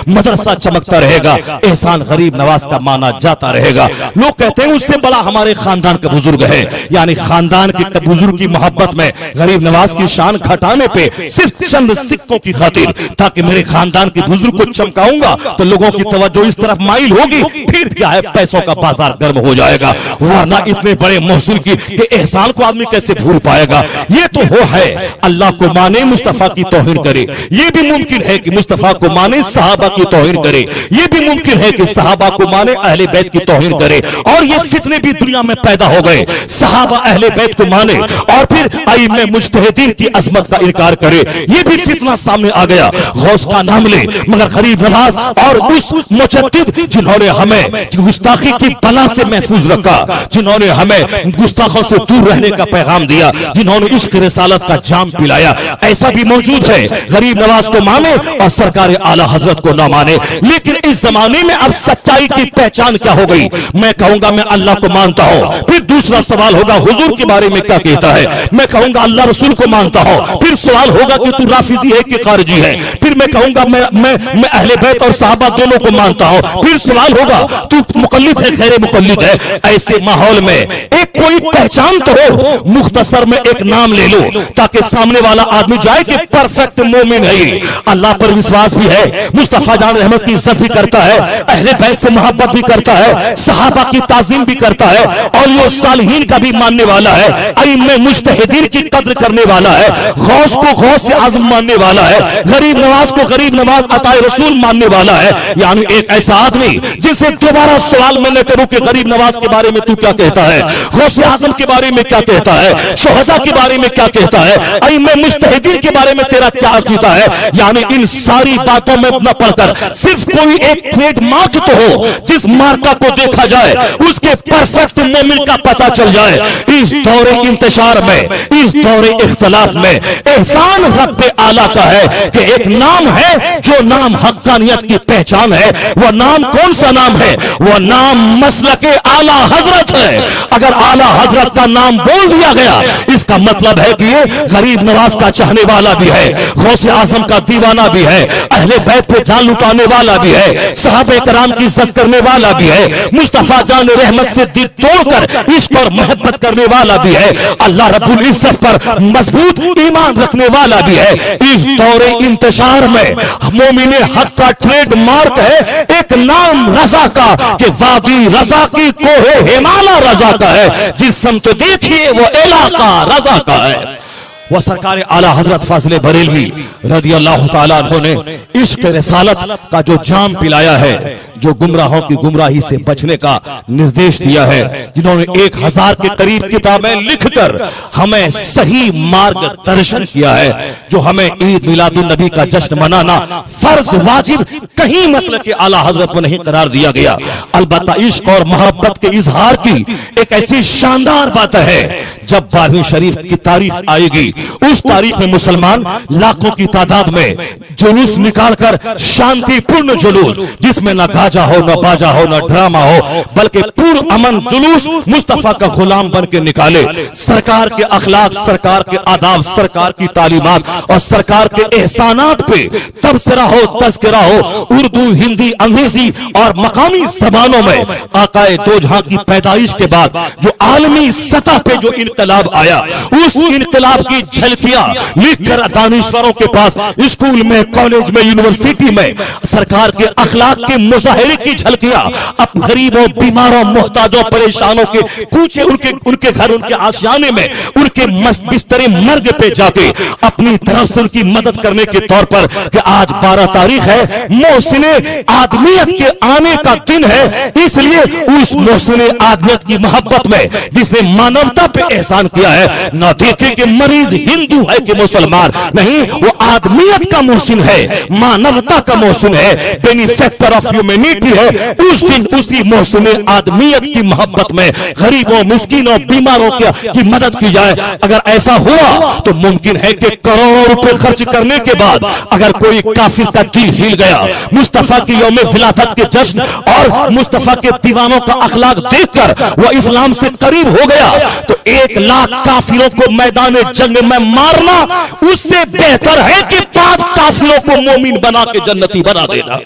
[SPEAKER 3] मदरसा चमकता रहेगा, एहसान गरीब नवाज का माना जाता रहेगा। लोग कहते हैं उससे बड़ा हमारे खानदान का बुजुर्ग है, यानी खानदान के बुजुर्ग की मोहब्बत में गरीब नवाज की शान घटाने पे सिर्फ चंद सिक्कों की खातिर, ताकि मेरे खानदान के बुजुर्ग को चमकाऊंगा तो लोगों की तवज्जो इस तरफ माइल होगी, फिर क्या है पैसों का बाजार गर्म हो जाएगा। वरना इतने बड़े मोहसिन की एहसान को आदमी कैसे भूल पाएगा। ये तो हो है अल्लाह को माने, मुस्तफा की तौहीन करे। ये भी मुमकिन है कि मुस्तफा को माने, सहाबा की तौहीन करे। ये भी मुमकिन है कि सहाबा को माने, अहले बैत की तौहीन करे। और ये फितने भी दुनिया में पैदा हो गए, सहाबा अहले बैत को माने और फिर आइम्मा मुज्तहिदीन की अजमत का इनकार करे। ये भी फितना सामने आ गया। गौस का नाम ले, मगर गरीब नवाज और उस मुजद्दिद जिन्होंने हमें गुस्ताखी की बला से महफूज रखा, जिन्होंने हमें गुस्ताखों से दूर रहने का पैगाम दिया, जिन्होंने इश्क रिसालत का जाम पिलाया, ऐसा भी मौजूद है। गरीब नवाज को माने और सरकार आला हजरत को ना माने। लेकिन इस जमाने में अब सच्चाई की पहचान क्या हो गई? मैं कहूंगा मैं अल्लाह को मानता हूं, फिर दूसरा सवाल होगा हुजूर के बारे में क्या कहता है। मैं कहूंगा अल्लाह रसूल को मानता हूं, फिर सवाल होगा कि तू राफिजी है कि खारिजी है। फिर मैं कहूंगा मैं अहले बैत और सहाबा दोनों को मानता हूं, फिर सवाल होगा तू मुकल्लिद है खैर मुकल्लिद है। ऐसे माहौल में एक कोई पहचान तो हो, मुख्तसर में एक नाम ले लो ताकि सामने वाला आदमी जाए कि परफेक्ट मोमिन है, अल्लाह पर विश्वास भी है, मुस्तफा जान रहमत की इज्जत भी करता है, अहले बैत से मोहब्बत भी करता है, सहाबा की ताजीम भी करता है, और ये सालिहीन का भी मानने वाला है, आइम्मा मुज्तहिदीन की कद्र करने वाला है, गौस को गौस से आज़म मानने वाला है, गरीब नवाज को गरीब नवाज अताए रसूल मानने वाला है। यानी एक ऐसा आदमी जिसे दोबारा सवाल मैं न करूं कि गरीब नवाज के बारे में तू क्या कहता है, गौस आज़म के बारे में क्या कहता है, शोहदा के बारे में क्या कहता है, आइम्मा मुज्तहिदीन के बारे में तेरा क्या अकीदा है। यानी इन सारी बातों में न पढ़ कर सिर्फ कोई एक ट्रेडमार्क तो हो जिस मार्का को देखा जाए उसके परफेक्ट मोमिन का पता चल जाए। इस दौरे इंतशार में, इस दौरे इख्तलाफ में एहसान रब्बे आला का है कि एक नाम है जो नाम हक्कानियत की पहचान है। वह नाम कौन सा नाम है? वह नाम मसलके आला हजरत है। अगर आला हजरत का नाम बोल दिया गया इसका मतलब है कि ये गरीब नवाज का चाहने वाला भी है, गौसे आजम का दीवाना भी है, अहले बैत पे जान लुटाने वाला भी है, सहाबे कराम की इज्जत करने वाला भी है, मुस्तफा जान रहमत से दिल तोड़कर इश्क और मोहब्बत करने वाला भी है, अल्लाह रब्बुल इज्जत पर मजबूत ईमान रखने वाला भी है। इस दौरे इंतशार में मोमिने हक का ट्रेडमार्क है एक नाम रजा का कि वादी रजा की कोहे हिमालय रजा का है। जिस समत देखिए वो इलाका रजा का है। वह सरकार आला हजरत फाजिले बरेलवी रदी अल्लाह तआला अन्हु ने इश्क रिसालत का जो जाम पिलाया है, जो गुमराहों की गुमराही से बचने का निर्देश दिया है, जिन्होंने 1000 के करीब किताबें लिखकर हमें सही मार्गदर्शन किया है, जो हमें ईद मिलादुन नबी का जश्न मनाना फर्ज वाजिब कहीं मसले के आला हजरत को नहीं करार दिया गया। अलबत्ता इश्क और मोहब्बत के इजहार की एक ऐसी शानदार बात है जब 12वीं शरीफ की तारीख आएगी उस तारीख में मुसलमान लाखों की तादाद में जुलूस निकालकर शांतिपूर्ण जुलूस जिसमें न गाजा हो न बाजा हो न ड्रामा हो बल्कि पूर्ण अमन जुलूस मुस्तफा का गुलाम बन के निकाले। सरकार के अखलाक, सरकार के आदाब, सरकार की तालीमात और सरकार के एहसानात पे तबसरा हो, तज़किरा हो उर्दू, हिंदी, अंग्रेजी और मकामी जबानों में। आकाए दो जहां की पैदाइश के बाद जो आलमी सतह पे जो इनकलाब आया उस इनकलाब की झलकियां लिखकर दानिश्वरों के पास स्कूल में, कॉलेज में, यूनिवर्सिटी में सरकार के अखलाक के मुजाहिरे की झलकियां अब गरीबों, बीमारों, मोहताजों, परेशानों के पूछे उनके घर, उनके आशियाने में, उनके बिस्तरे मर्ग पे जाके अपनी तरफ से उनकी मदद करने के तौर पर कि आज 12 तारीख है, मोहसिने आदमियत के आने का दिन है, इसलिए उस मोहसिने आदमियत की मोहब्बत में जिसने मानवता पे एहसान किया है, ना देखे कि मरीज हिंदू है कि मुसलमान, नहीं, वो आदमियत का मोहसिन है, मानवता का मोहसिन है, बेनिफैक्टर ऑफ ह्यूमैनिटी है। उस दिन उसी मोहसिन आदमियत की मोहब्बत में गरीबों, मिस्कीनों, बीमारों की मदद की जाए। अगर ऐसा हुआ तो मुमकिन है कि करोड़ों रुपए खर्च करने के बाद अगर कोई काफिर का दिल हिल गया मुस्तफा की यौम विलादत के जश्न और मुस्तफा के दीवानों का अखलाक देखकर वह इस्लाम से करीब हो गया तो 1 लाख काफिरों को मैदान जंग में मारना उससे बेहतर है कि 5 काफिरों को मोमिन बना के जन्नती बना देना।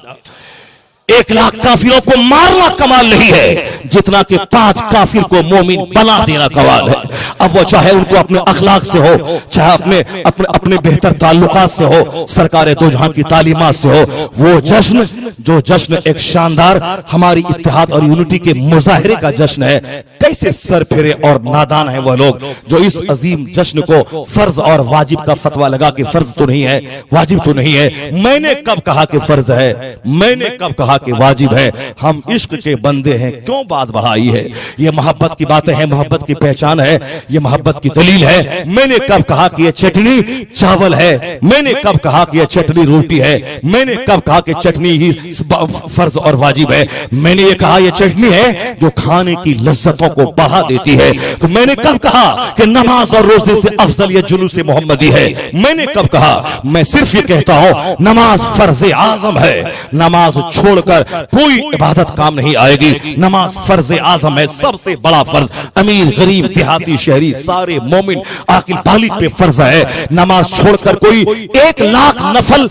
[SPEAKER 3] 1 लाख काफिरों को मारना कमाल नहीं है जितना कि 5 काफिर को मोमिन बना देना कमाल है। अब वो चाहे उनको अपने अखलाक से हो, चाहे अपने बेहतर ताल्लुकात से हो, सरकार दो जहां की तालीमात से हो, वो जश्न जो जश्न एक शानदार हमारी इत्तेहाद और यूनिटी के मुजाहिरे का जश्न है। कैसे सर फिरे और नादान है वह लोग जो इस अजीम जश्न को फर्ज और वाजिब का फतवा लगा कि फर्ज तो नहीं है, वाजिब तो नहीं है। मैंने कब कहा कि फर्ज है, मैंने कब कहा कि वाजिब है? हम इश्क के बंदे हैं, क्यों बात बढ़ाई है? ये मोहब्बत की बातें हैं, मोहब्बत की पहचान है, ये मोहब्बत की दलील है। मैंने कब कहा कि ये चटनी चावल है, मैंने कब कहा कि ये चटनी रोटी है, मैंने कब कहा कि चटनी ही फर्ज और वाजिब है? मैंने ये कहा ये चटनी है जो खाने की लज्जतों को बढ़ा देती है। तो मैंने कब कहा कि नमाज और रोजे से अफजल ये जुलूस मोहम्मदी है? मैंने कब कहा? मैं सिर्फ ये कहता हूं नमाज फर्ज आजम है, नमाज छोड़कर कोई इबादत काम नहीं आएगी। नमाज फर्ज आजम है, सबसे बड़ा फर्ज। अमीर, गरीब, देहाती, शहरी, सारे मोमिन आकिल बालिग पे फर्ज है। नमाज छोड़कर कोई 1 लाख नफल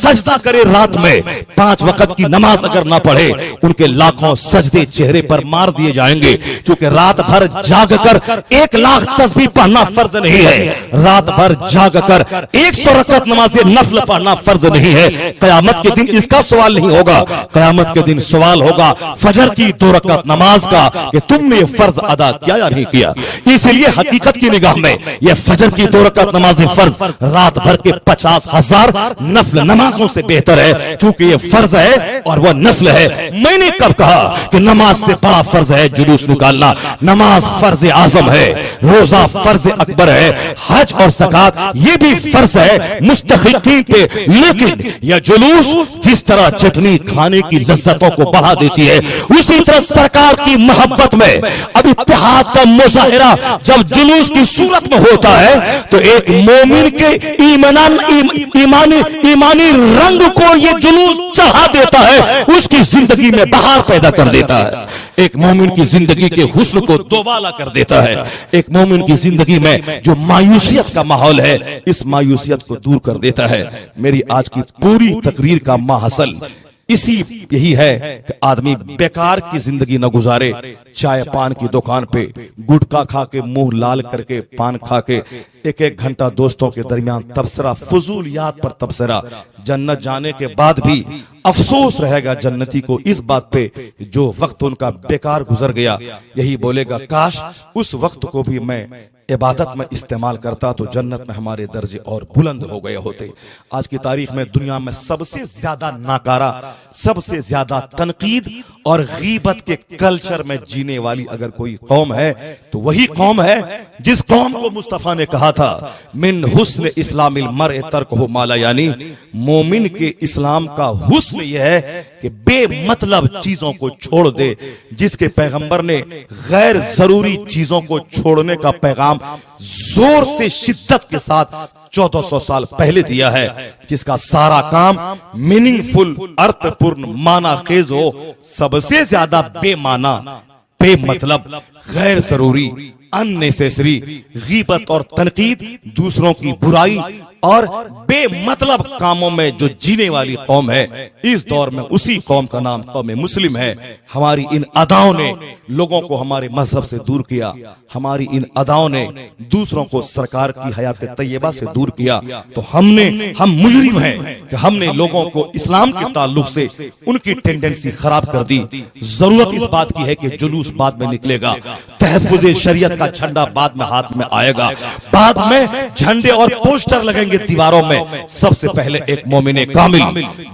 [SPEAKER 3] सजदा करे रात में, 5 वक्त की नमाज अगर ना पढ़े उनके लाखों सजदे चेहरे पर मार दिए जाएंगे। क्योंकि रात भर जागकर 1 लाख तस्बीह पढ़ना फर्ज नहीं है, रात भर जागकर 100 रकअत नमाज नफल पढ़ना फर्ज नहीं है। कयामत के दिन इसका सवाल नहीं होगा क़यामत के दिन सवाल होगा फजर की 2 रकात नमाज का कि तुमने ये फर्ज अदा किया या नहीं किया। इसलिए हकीकत की निगाह में ये फजर की 2 रकात नमाज फर्ज रात भर के 50,000 नफल नमाजों से बेहतर है, क्योंकि ये फर्ज है और वह नफल है। मैंने कब कहा कि नमाज से बड़ा फर्ज है जुलूस निकालना? नमाज फर्ज आजम है, रोजा फर्ज अकबर है, हज और ज़कात ये भी फर्ज है मुस्तहिकीन पे। लेकिन यह जुलूस जिस तरह चटनी खाने की लज्जतों को बढ़ा देती है, उसी तरह सरकार की मोहब्बत में अब इत्तेहाद का मुजाहिरा जब जुलूस की सूरत में होता है तो एक मोमिन के ईमानी रंग को ये जुलूस चढ़ा देता है, उसकी जिंदगी में बहार पैदा कर देता है, एक मोमिन की जिंदगी के हुस्न को दोबाला कर देता है, एक मोमिन की जिंदगी में जो मायूसियत का माहौल है इस मायूसियत को दूर कर देता है। मेरी आज की पूरी तकरीर का माहसल यही है कि आदमी बेकार की जिंदगी न गुजारे, चाय पान की दुकान पे गुटखा खा के मुंह लाल करके पान खा के 1-1 घंटा दोस्तों के दरमियान तबसरा, फजूल याद पर तबसरा। जन्नत जाने के बाद भी अफसोस रहेगा जन्नती को इस बात पे जो वक्त उनका बेकार गुजर गया। यही बोलेगा काश उस वक्त को भी मैं इबादत में इस्तेमाल करता तो जन्नत में हमारे दर्जे और बुलंद हो गए होते। आज की तारीख में दुनिया में सबसे ज्यादा नाकारा, सबसे ज्यादा तनकीद और गीबत के कल्चर में जीने वाली अगर कोई कौम है तो वही कौम है जिस कौम को मुस्तफा ने कहा था मिन हुस्न इस्लामिल मर्इ तर्कुहु मा ला यानी, मोमिन के इस्लाम का हुस्न यह है कि बेमतलब चीजों को छोड़ दे। जिसके पैगंबर ने गैर जरूरी चीजों को छोड़ने का पैगाम जोर से शिद्दत के साथ 1400 साल पहले दिया है, जिसका सारा काम मीनिंगफुल, अर्थपूर्ण, माना खेज हो, सबसे ज्यादा बेमाना, बेमतलब, गैर जरूरी, अननेसेसरी गीबत और तनकीद, दूसरों की बुराई और बेमतलब कामों में जो जीने वाली कौम है, इस दौर में उसी कौम का नाम कौम मुस्लिम है। हमारी इन अदाओं ने लोगों को हमारे मजहब से दूर किया, हमारी इन अदाओं ने दूसरों को सरकार की हयात तैयबा से दूर किया। तो हम मुजरिम हैं कि हमने लोगों को इस्लाम के ताल्लुक से उनकी टेंडेंसी खराब कर दी। जरूरत इस बात की है कि जुलूस बाद में निकलेगा, तहफ़्फ़ुज़ शरीयत का झंडा बाद में हाथ में आएगा, बाद में झंडे और पोस्टर लगेंगे दीवारों में। सबसे पहले एक मोमिन कामिल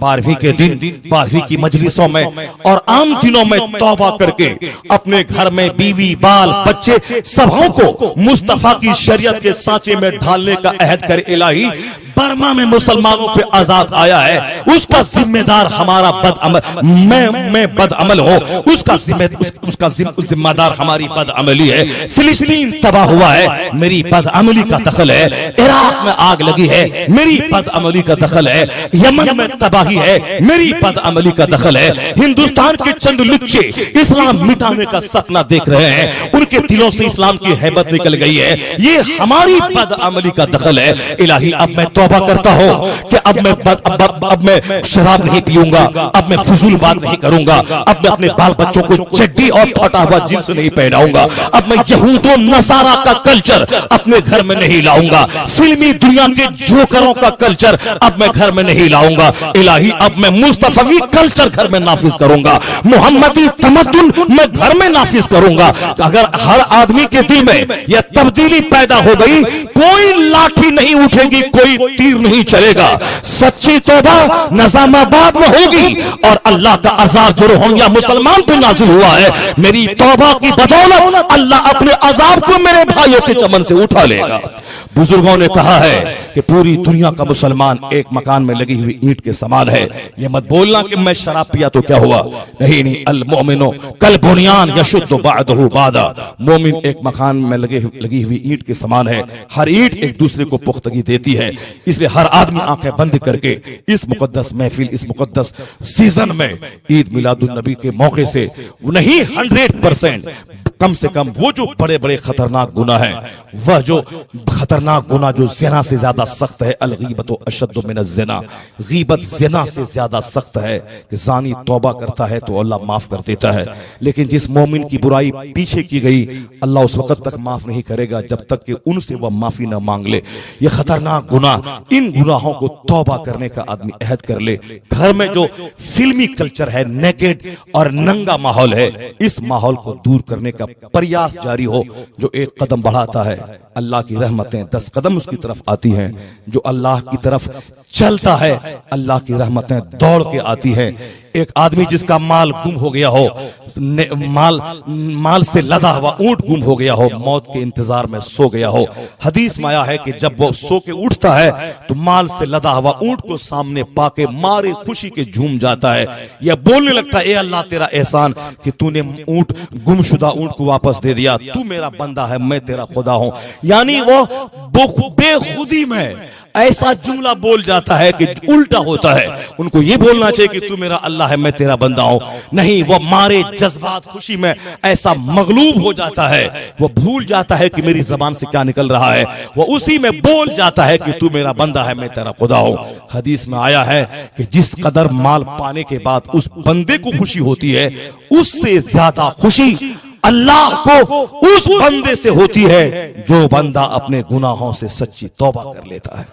[SPEAKER 3] 12वीं के दिन 12वीं की मजलिसों में और आम दिनों में तौबा करके अपने घर में बीवी, बाल, बच्चे सबों को मुस्तफा की शरीयत के सांचे में ढालने का अहद करे। इलाही बर्मा में मुसलमानों पे आजाद आया है, उसका जिम्मेदार हमारा बदअमल, मैं बदअमल हूं, उसका जिम्मेदार हमारी बदअमली है। फिलिस्तीन तबाह हुआ है, मेरी बदअमली का दखल है। इराक में आग लगी है, मेरी बदअमली का दखल है। यमन में तबाही है, मेरी बदअमली का दखल है। हिंदुस्तान के चंद लुच्चे इस्लाम मिटाने का सपना देख रहे हैं, उनके दिलों से इस्लाम की हैबत निकल गई है, ये हमारी बदअमली का दखल है। इलाही अब मैं तौबा करता हूं कि अब मैं शराब नहीं पीऊंगा, अब मैं फजूल बात नहीं करूंगा, अब मैं अपने बाल बच्चों को चड्डी और फटा हुआ जींस नहीं पहनाऊंगा, अब मैं यहूद और नसारा का कल्चर अपने घर में नहीं लाऊंगा, फिल्मी दुनिया के जोकरों का कल्चर अब मैं घर में नहीं लाऊंगा। इलाही अब मैं मुस्तफवी कल्चर घर में नाफिज करूंगा, मोहम्मदी तमद्दुन मैं घर में नाफिज करूंगा। अगर हर आदमी के दिल में यह तब्दीली पैदा हो गई, कोई लाठी नहीं उठेगी, कोई तीर नहीं चलेगा। सच्ची तौबा निजामाबाद में होगी और अल्लाह का अजाब जो रोहिंग्या मुसलमान पे नाज़िल हुआ है, मेरी तौबा की बदौलत अल्लाह अपने अजाब को मेरे भाइयों के चमन से उठा लेगा। बुजुर्गों ने कहा है कि पूरी दुनिया का मुसलमान एक मकान में लगी हुई ईंट के समान है। ये मत बोलना कि मैं शराब पिया तो क्या हुआ, नहीं, अल मोमिनो कल बुनियान यशुद्दु बादहु बादा। मोमिन एक मकान में लगी हुई ईंट के समान है, हर ईंट एक दूसरे को पुख्तगी देती है। इसलिए हर आदमी आंखें बंद करके इस मुकद्दस महफिल, इस मुकद्दस सीजन में ईद मिलादुन नबी के मौके से नहीं 100% कम से कम वो जो बड़े बड़े खतरनाक गुनाह हैं, वह जो खतरनाक गुनाह जो ज़िना से ज्यादा सख्त है, अल-गीबतु अशद्दु मिनज़ ज़िना, गीबत ज़िना से ज्यादा सख्त है कि ज़ानी तौबा करता है तो अल्लाह माफ कर देता है, लेकिन जिस मोमिन की बुराई पीछे की गई अल्लाह उस वक्त तक माफ नहीं करेगा जब तक कि उनसे वह माफी न मांग ले। ये खतरनाक गुनाह, इन गुनाहों को तौबा करने का आदमी अहद कर ले। घर में जो फिल्मी कल्चर है, नेकेड और नंगा माहौल है, इस माहौल को दूर करने का प्रयास जारी हो। जो एक कदम बढ़ाता है अल्लाह की रहमतें 10 कदम उसकी तरफ आती हैं, जो अल्लाह की तरफ चलता है अल्लाह की रहमतें दौड़ के आती हैं। एक आदमी जिसका माल गुम हो गया हो, माल से लदा हुआ ऊंट गुम हो गया हो, मौत के इंतजार में सो गया हो, हदीस में आया है कि जब वो सो के उठता है तो माल से लदा हुआ ऊंट को सामने पाके मारे खुशी के झूम जाता है, या बोलने लगता है, ए अल्लाह तेरा एहसान कि तूने ऊंट, गुमशुदा ऊंट को वापस दे दिया, तू मेरा बंदा है, मैं तेरा खुदा हूं। यानी वो बेखुदी में ऐसा जुमला बोल जाता है कि उल्टा होता है। उनको ये बोलना चाहिए कि तू मेरा अल्लाह है, मैं तेरा बंदा हूं, नहीं, वो मारे जज्बात खुशी में ऐसा मगलूब हो जाता है, वो भूल जाता है कि मेरी जबान से क्या निकल रहा है, वो उसी में बोल जाता है कि तू मेरा बंदा है, मैं तेरा खुदा हूं। हदीस में आया है कि जिस कदर माल पाने के बाद उस बंदे को खुशी होती है, उससे ज्यादा खुशी अल्लाह को उस बंदे से होती है जो बंदा अपने गुनाहों से सच्ची तौबा कर लेता है।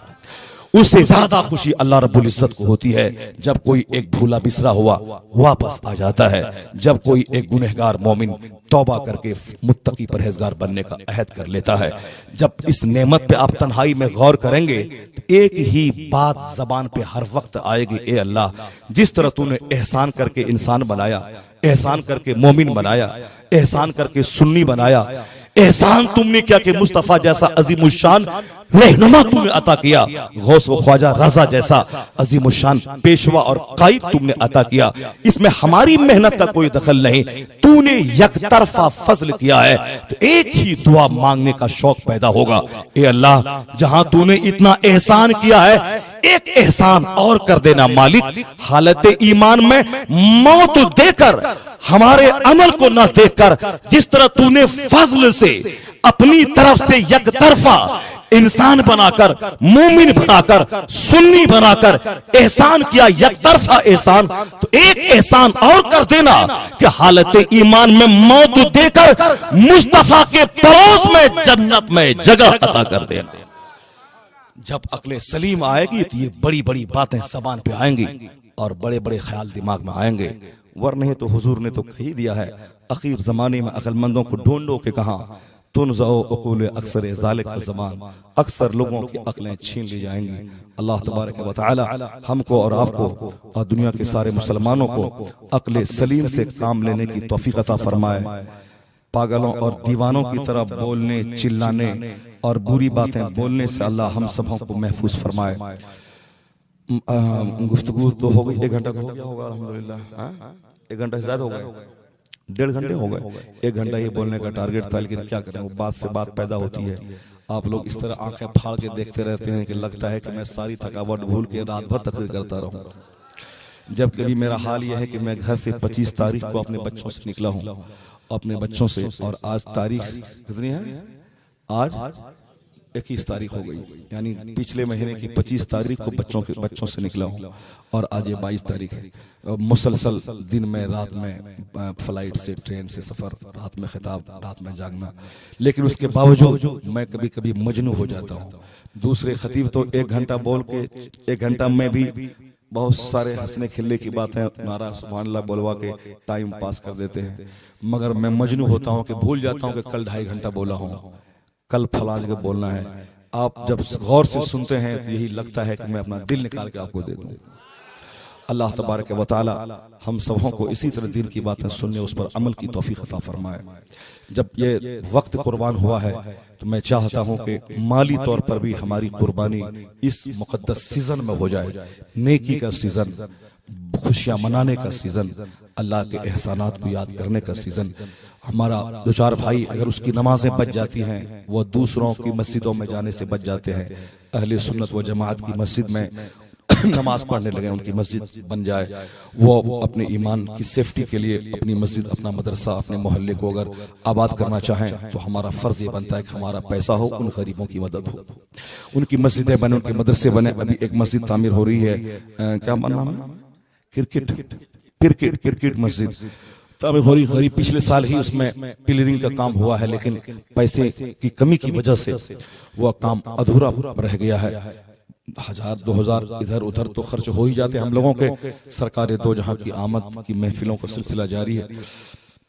[SPEAKER 3] उससे ज्यादा खुशी अल्लाह रब्बुल इज्जत को होती है जब कोई एक भूला बिसरा हुआ वापस आ जाता है, जब कोई एक गुनहगार मोमिन तौबा करके मुत्तकी परहेजगार बनने का अहद कर लेता है। जब इस नेमत पे आप तन्हाई में गौर करेंगे तो एक ही बात जबान पे हर वक्त आएगी, ए अल्लाह, जिस तरह तूने एहसान करके इंसान बनाया, एहसान करके मोमिन बनाया, एहसान करके सुन्नी बनाया, एहसान तुमने क्या कि मुस्तफा जैसा अजीमुशान रहनुमा तुमने अता किया, गौस व ख्वाजा रजा जैसा अजीमुशान पेशवा और कायद तुमने अता किया। इसमें हमारी मेहनत का कोई दखल नहीं, तूने यकतरफा फजल किया है, तो एक ही दुआ मांगने का शौक पैदा होगा, ए अल्लाह, जहां तूने इतना एहसान किया है, एक एहसान और कर देना मालिक, हालत ईमान में मौत देकर, हमारे अमल को न देखकर, जिस तरह तूने फजल से अपनी तरफ से यकतरफा इंसान बनाकर, मोमिन बनाकर, सुन्नी बनाकर एहसान किया, यकतरफा एहसान, तो एक एहसान और कर देना कि हालत ईमान में मौत देकर मुस्तफा के पड़ोस में जन्नत में जगह अता कर देना। जब अक्ले सलीम आएगी तो ये बड़ी बड़ी बातें जबान पे आएंगी और बड़े बड़े ख्याल दिमाग में आएंगे, वरना तो हुजूर ने तो कह ही दिया है, अखीर जमाने में अक्लमंदों को ढूंढो कि कहां तुनज़अ उक़ूल अक्सर ज़ालिक ज़मान, अक्सर लोगों की अक्लें छीन ली जाएंगी। अल्लाह तबारक व तआला हमको और आपको और दुनिया के सारे मुसलमानों को अक्ल सलीम से काम लेने की तौफीक अता फरमाए। पागलों और दीवानों की तरह बोलने, चिल्लाने और बुरी बातें बोलने से अल्लाह हम सबों को महफूज फरमाए। गुफ्तगू तो हो गई, 1 घंटा हो गया होगा अल्हम्दुलिल्लाह, 1 घंटा से ज्यादा हो गया, 1.5 घंटे हो गए। 1 घंटा ये बोलने का टारगेट था, लेकिन क्या करें, वो बात से बात पैदा होती है। आप लोग इस तरह आंखें फाड़ के देखते रहते हैं कि लगता है कि मैं सारी थकावट भूल के रात भर तकरीर करता रहूं, जब कभी मेरा हाल यह है कि मैं घर से 25 तारीख को अपने बच्चों से निकला हूं, अपने बच्चों से, और आज तारीख कितनी है, आज 21 तारीख हो गई, यानी पिछले महीने की 25 तारीख को बच्चों से निकला हूँ और आज ये 22 तारीख है। मुसलसल दिन में, रात में, फ्लाइट से, ट्रेन से सफर, रात में खिताब, रात में जागना, लेकिन उसके बावजूद मैं कभी कभी मजनू हो जाता हूँ। दूसरे खतीब तो 1 घंटा बोल के 1 घंटा में भी बहुत सारे हंसने खिलने की बातें, नारा सुभान अल्लाह बोलवा के टाइम पास कर देते हैं, मगर मैं मजनू होता हूँ कि भूल जाता हूँ कि कल 2.5 घंटा बोला हूँ, कल फलां जगह बोलना है। आप जब गौर से सुनते हैं तो यही लगता है कि मैं अपना दिल निकाल के आपको दे दूं। अल्लाह तबारक व तआला हम सबों को इसी तरह दिन की बातें सुनने, उस पर अमल की तौफीक अता फरमाए। जब ये वक्त कुर्बान हुआ है तो मैं चाहता हूं कि माली तौर पर भी हमारी कुर्बानी इस मुकद्दस सीजन में हो जाए, नेकी का सीजन, खुशियां मनाने का सीजन, अल्लाह के एहसानात को याद करने का सीजन। हमारा 2-4 भाई अगर उसकी नमाजें बच जाती हैं, वो दूसरों की मस्जिदों में जाने से बच जाते हैं। अहले सुन्नत व जमात की मस्जिद में
[SPEAKER 2] नमाज पढ़ने लगे, उनकी मस्जिद बन जाए, वो अपने ईमान की सेफ्टी के लिए अपनी मस्जिद, अपना मदरसा, अपने मोहल्ले को अगर आबाद करना चाहें तो हमारा फर्ज ये बनता है कि हमारा पैसा हो, उन गरीबों की मदद हो, उनकी मस्जिदें बने, उनके मदरसे बने। अभी एक मस्जिद तामीर हो रही है, क्या नाम है, क्रिकेट मस्जिद तामीर हो रही, गरीब पिछले साल ही उसमें पिलरिंग का काम हुआ है, लेकिन पैसे की कमी की वजह से वह काम अधूरा रह गया है। 1000-2000 इधर उधर तो खर्च हो ही जाते हम लोगों के। सरकार दो जहां की आमद की महफिलों का सिलसिला जारी है।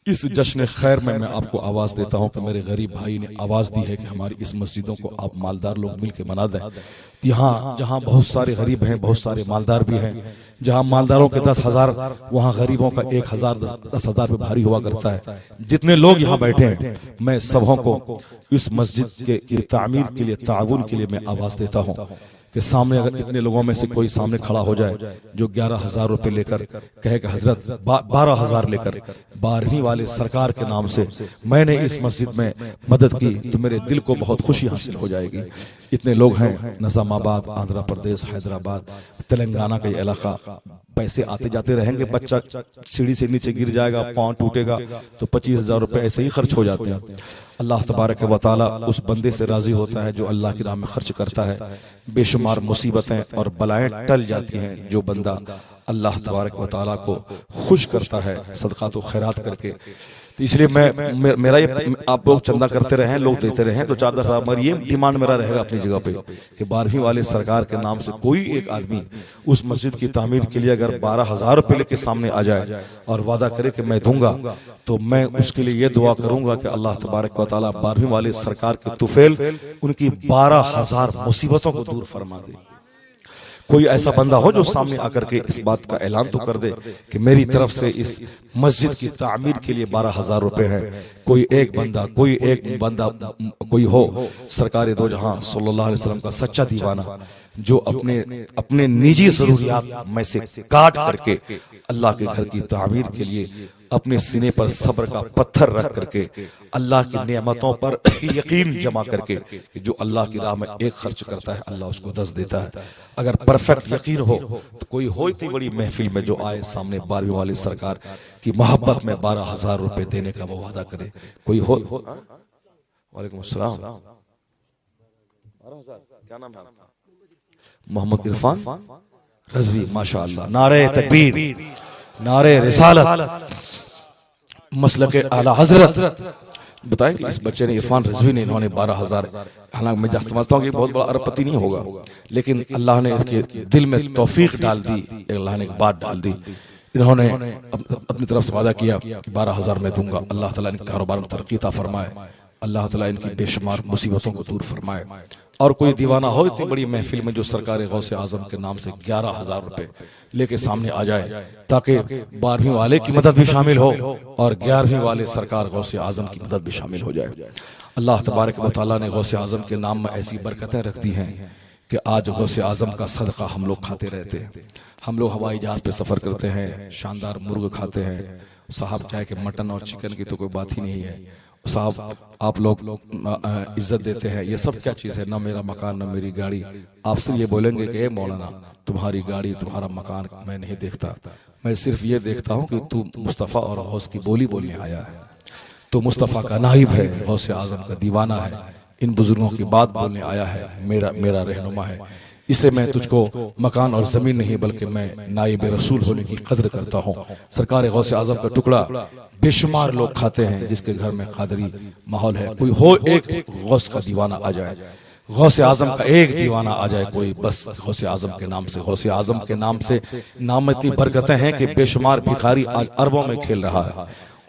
[SPEAKER 2] इस जश्न खैर में मैं आपको आवाज देता हूं कि मेरे गरीब भाई ने आवाज दी है कि हमारी इस मस्जिदों को आप मालदार लोग मिलकर बना दें। यहाँ जहां बहुत सारे गरीब हैं, बहुत सारे मालदार भी हैं, जहां मालदारों के 10,000 वहां गरीबों का 1,000 10,000 पे भारी हुआ करता है। जितने लोग यहाँ बैठे हैं, मैं सबों को इस मस्जिद के तामीर के लिए, ताउन के लिए मैं आवाज देता हूँ कि सामने अगर इतने लोगों में से कोई सामने खड़ा हो जाए जो 11,000 रुपए लेकर कहे कि हजरत 12,000 लेकर 12वीं वाले सरकार के नाम से मैंने इस मस्जिद में मदद की, तो मेरे दिल को बहुत खुशी हासिल हो जाएगी। इतने लोग हैं, निजामाबाद, आंध्र प्रदेश, हैदराबाद, तेलंगाना का ये इलाका, पैसे आते जाते रहेंगे। बच्चा सीढ़ी से नीचे गिर जाएगा, पांव टूटेगा तो 25,000 रुपए ऐसे ही खर्च हो जाते हैं। अल्लाह तबारक व तआला उस बंदे से राजी होता है जो अल्लाह की राह में खर्च करता है। बेशुमार मुसीबतें और बलाएं टल जाती हैं जो बंदा अल्लाह तबारक व तआला को खुश करता है सदका तो खैरात करके। तो इसलिए मेरा ये, आप लोग चंदा करते रहे, लोग देते रहे, तो 4-10 हज़ार, मगर ये डिमांड मेरा रहेगा अपनी जगह पे कि 12वीं वाले सरकार के नाम से कोई एक आदमी उस मस्जिद की तामीर के लिए अगर 12,000 रुपए लेके सामने आ जाए और वादा करे कि मैं दूंगा, तो मैं उसके लिए ये दुआ करूंगा कि अल्लाह तबारक व तआला 12वीं वाले सरकार के तुफैल उनकी 12,000 मुसीबतों को दूर फरमा दे। कोई ऐसा बंदा हो जो सामने आकर के इस बात का ऐलान तो कर दे कि मेरी तरफ से इस मस्जिद की तामीर के लिए 12,000 रुपए हैं। कोई एक बंदा कोई हो, सरकार दो जहां सल्लल्लाहु अलैहि वसल्लम का सच्चा दीवाना, जो अपने निजी जरूरियात में से काट करके अल्लाह के घर की तामीर के लिए अपने सीने पर सब्र का पत्थर रख करके अल्लाह की नेमतों पर यकीन जमा करके कि जो अल्लाह की राह में एक खर्च करता है अल्लाह उसको 10 देता है। अगर परफेक्ट यकीन हो तो कोई हो इतनी बड़ी महफिल में जो आए सामने 12वीं वाली सरकार की मोहब्बत में 12,000 रुपए देने का वो वादा करे, कोई हो। वालेकुम अस्सलाम, क्या नाम है आपका? मोहम्मद इरफान रजवी, माशाअल्लाह। नारे तकबीर, नारे रिसालत, मसलक आला हजरत। बताएं कि इस बच्चे ने, इरफान रजवी ने, इन्होंने 12,000, हालांकि मैं समझता हूँ कि बहुत बड़ा अरबपति नहीं होगा, लेकिन अल्लाह ने इसके दिल में तौफीक डाल दी, अल्लाह ने एक बात डाल दी। इन्होंने अपनी तरफ से वादा किया 12,000 में दूंगा। अल्लाह ताला इनके कारोबार में तरक्की अता फरमाए, अल्लाह ताला इनकी बेशुमार मुसीबतों को दूर फरमाए। और कोई दीवाना हो इतनी बड़ी महफिल में जो सरकार गौसे आजम के नाम से 11,000 रुपए लेके सामने आ जाए, ताकि 12वीं वाले की मदद भी शामिल हो और 11वीं वाले सरकार गौसे आजम की मदद भी शामिल हो जाए। अल्लाह तबारक व तआला ने गौसे आजम के नाम में ऐसी बरकतें रख दी हैं कि आज गौसे आजम का सदका हम लोग खाते रहते हैं। हम लोग हवाई जहाज पे सफर करते हैं, शानदार मुर्ग खाते हैं। साहब क्या है कि मटन और चिकन की तो कोई बात ही नहीं है। साहब आप लोग इज्जत देते हैं, ये सब क्या चीज है? ना मेरा मकान, ना मेरी गाड़ी। आपसे ये बोलेंगे कि ए मौलाना, तुम्हारी गाड़ी, तुम्हारा मकान मैं नहीं देखता, मैं सिर्फ ये देखता हूँ कि तू मुस्तफ़ा और गौस की बोली बोलने आया है, तो मुस्तफ़ा का नाइब है, गौसे आजम का दीवाना है, इन बुजुर्गों की बात बोलने आया है, मेरा रहनुमा है। इसलिए मैं तुझको मकान और जमीन नहीं बल्कि मैं नाइब रसूल होने की कदर करता हूँ। सरकार गौसे आजम का टुकड़ा बेशुमार लोग खाते हैं जिसके घर में कादरी माहौल है। कोई हो एक गौस का दीवाना आ जाए, गौसे आजम का एक दीवाना आ जाए कोई, बस गौसे आजम के नाम से, गौसे आजम के नाम से नाम इतनी बरकतें हैं कि बेशुमार भिखारी आज अरबों में खेल रहा है।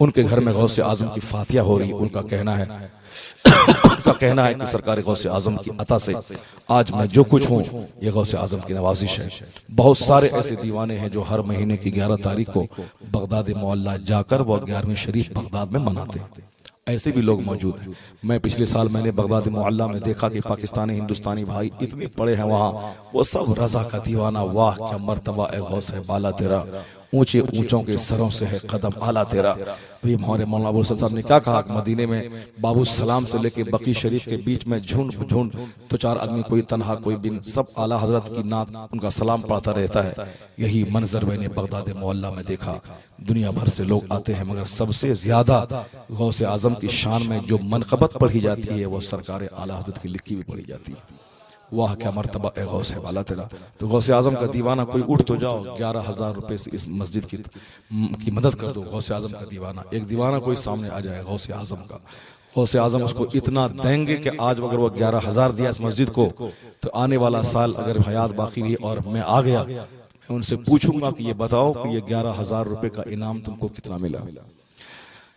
[SPEAKER 2] उनके घर में गौसे आजम की फातिया हो रही। उनका कहना है कि सरकार गौसे आजम की अता से आज मैं जो कुछ हूँ ये गौसे आजम की नवाजिश है। बहुत सारे ऐसे दीवाने हैं जो हर महीने की 11 तारीख को बगदाद मोहल्ला जाकर वो 11वीं शरीफ बगदाद में मनाते हैं। ऐसे भी लोग मौजूद हैं। मैं पिछले साल मैंने बगदाद मोहल्ला में देखा कि पाकिस्तानी हिंदुस्तानी भाई इतने पड़े हैं वहाँ, वो सब रजा का दीवाना। वाह क्या मर्तबा ए गौस है बाला तेरा, ऊंचे ऊंचों के सरों से है कदम आला तेरा। अभी हमारे मौलाना अबू हसन साहब ने क्या कहा कि मदीने में बाबू सलाम से लेके बकी शरीफ के बीच में झुंड झुंड तो चार आदमी, कोई तनहा कोई बिन, सब आला हजरत की नात उनका सलाम पढ़ता रहता है। यही मंजर मैंने बगदाद मोहल्ला में देखा। दुनिया भर से लोग आते हैं मगर सबसे ज्यादा गौसे आजम की शान में जो मनकबत पढ़ी जाती है वो सरकार आला हजरत की लिखी भी पढ़ी जाती है। वाह क्या मर्तबा ए गौस है वाला तेरा। तो गौसे आजम का दीवाना कोई उठ तो जाओ, 11,000 रुपए से इस मस्जिद की मदद कर दो। गौसे आजम का दीवाना, एक दीवाना कोई सामने आ जाए गौसे आजम का, गौसे आजम उसको इतना देंगे कि आज अगर वो 11,000 दिया इस मस्जिद को तो आने वाला साल अगर हयात बाकी रही और मैं आ गया, मैं उनसे पूछूंगा कि ये बताओ कि ये 11,000 रुपए का इनाम तुमको कितना मिला।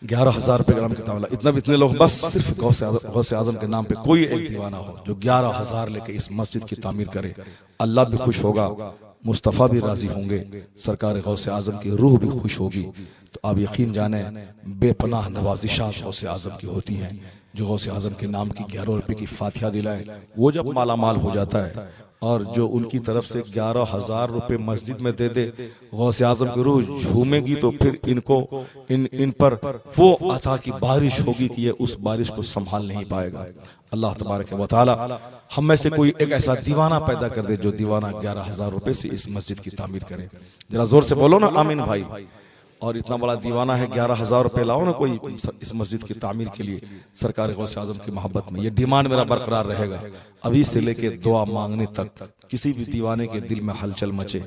[SPEAKER 2] 11,000 रुपए ग्राम कितना मिला। इतने लोग बस सिर्फ गौसे आजम के नाम पे कोई एक दीवाना हो जो 11,000 लेके इस मस्जिद की तामीर करे, अल्लाह भी खुश होगा, मुस्तफ़ा भी राजी होंगे, सरकार गौसे आजम की रूह भी खुश होगी। तो आप यकीन जाने बेपनाह नवाजिशात गौसे आजम की होती हैं। जो गौसे आजम के नाम की 11 रुपए की फातिहा दिलाए वो जब माला माल हो जाता है और जो उनकी तरफ से 11,000 रुपए मस्जिद में दे दे, गौसे आजम की रूह झूमेगी तो फिर इनको इन पर वो अता की बारिश होगी कि ये उस बारिश को संभाल नहीं पाएगा। अल्लाह तबारक व तआला हम में से कोई एक ऐसा दीवाना पैदा कर दे जो दीवाना 11,000 रुपए से इस मस्जिद की तामीर करे। जरा जोर से बोलो ना आमीन भाई। और इतना बड़ा दीवाना है, 11,000 रुपए लाओ ना कोई इस मस्जिद की तामीर के लिए सरकार गौसे आजम की मोहब्बत में। ये डिमांड मेरा बरकरार रहेगा अभी से लेके दुआ मांगने तक। किसी भी दीवाने के दिल में हलचल मचे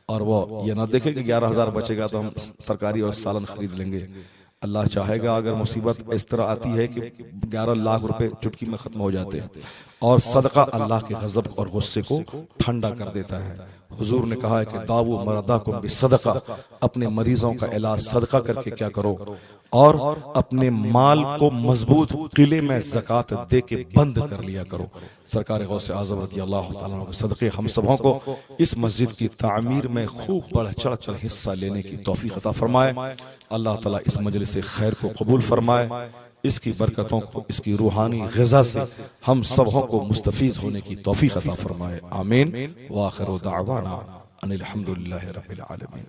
[SPEAKER 2] और वो ये ना देखे कि 11,000 बचेगा तो हम तरकारी और सालन खरीद लेंगे। अल्लाह चाहेगा अगर मुसीबत इस तरह आती है कि 11 लाख रुपए चुटकी में खत्म हो जाते हैं और सदका अल्लाह के गजब और गुस्से को ठंडा कर देता है। हुजूर ने कहा है कि दावू मरदा को भी सदका, अपने मरीजों का इलाज सदका करके क्या करो और अपने माल को मजबूत किले में ज़कात दे के बंद कर लिया करो। सरकार गौसे आज़म रज़ी अल्लाह तआला अन्हु के सदक़े हम सबों को इस मस्जिद की तामीर में खूब बढ़ चढ़ कर हिस्सा लेने की तौफीक अता फरमाए। अल्लाह ताला इस मजलिस से खैर को कबूल फरमाए, इसकी बरकतों को, इसकी रूहानी ग़िज़ा से हम सबों को मुस्तफ़ीज़ होने की तौफीक अता फरमाए। आमीन। व आखिरु दाअवाना अनिल हम्दुलिल्लाहि रब्बिल आलमीन।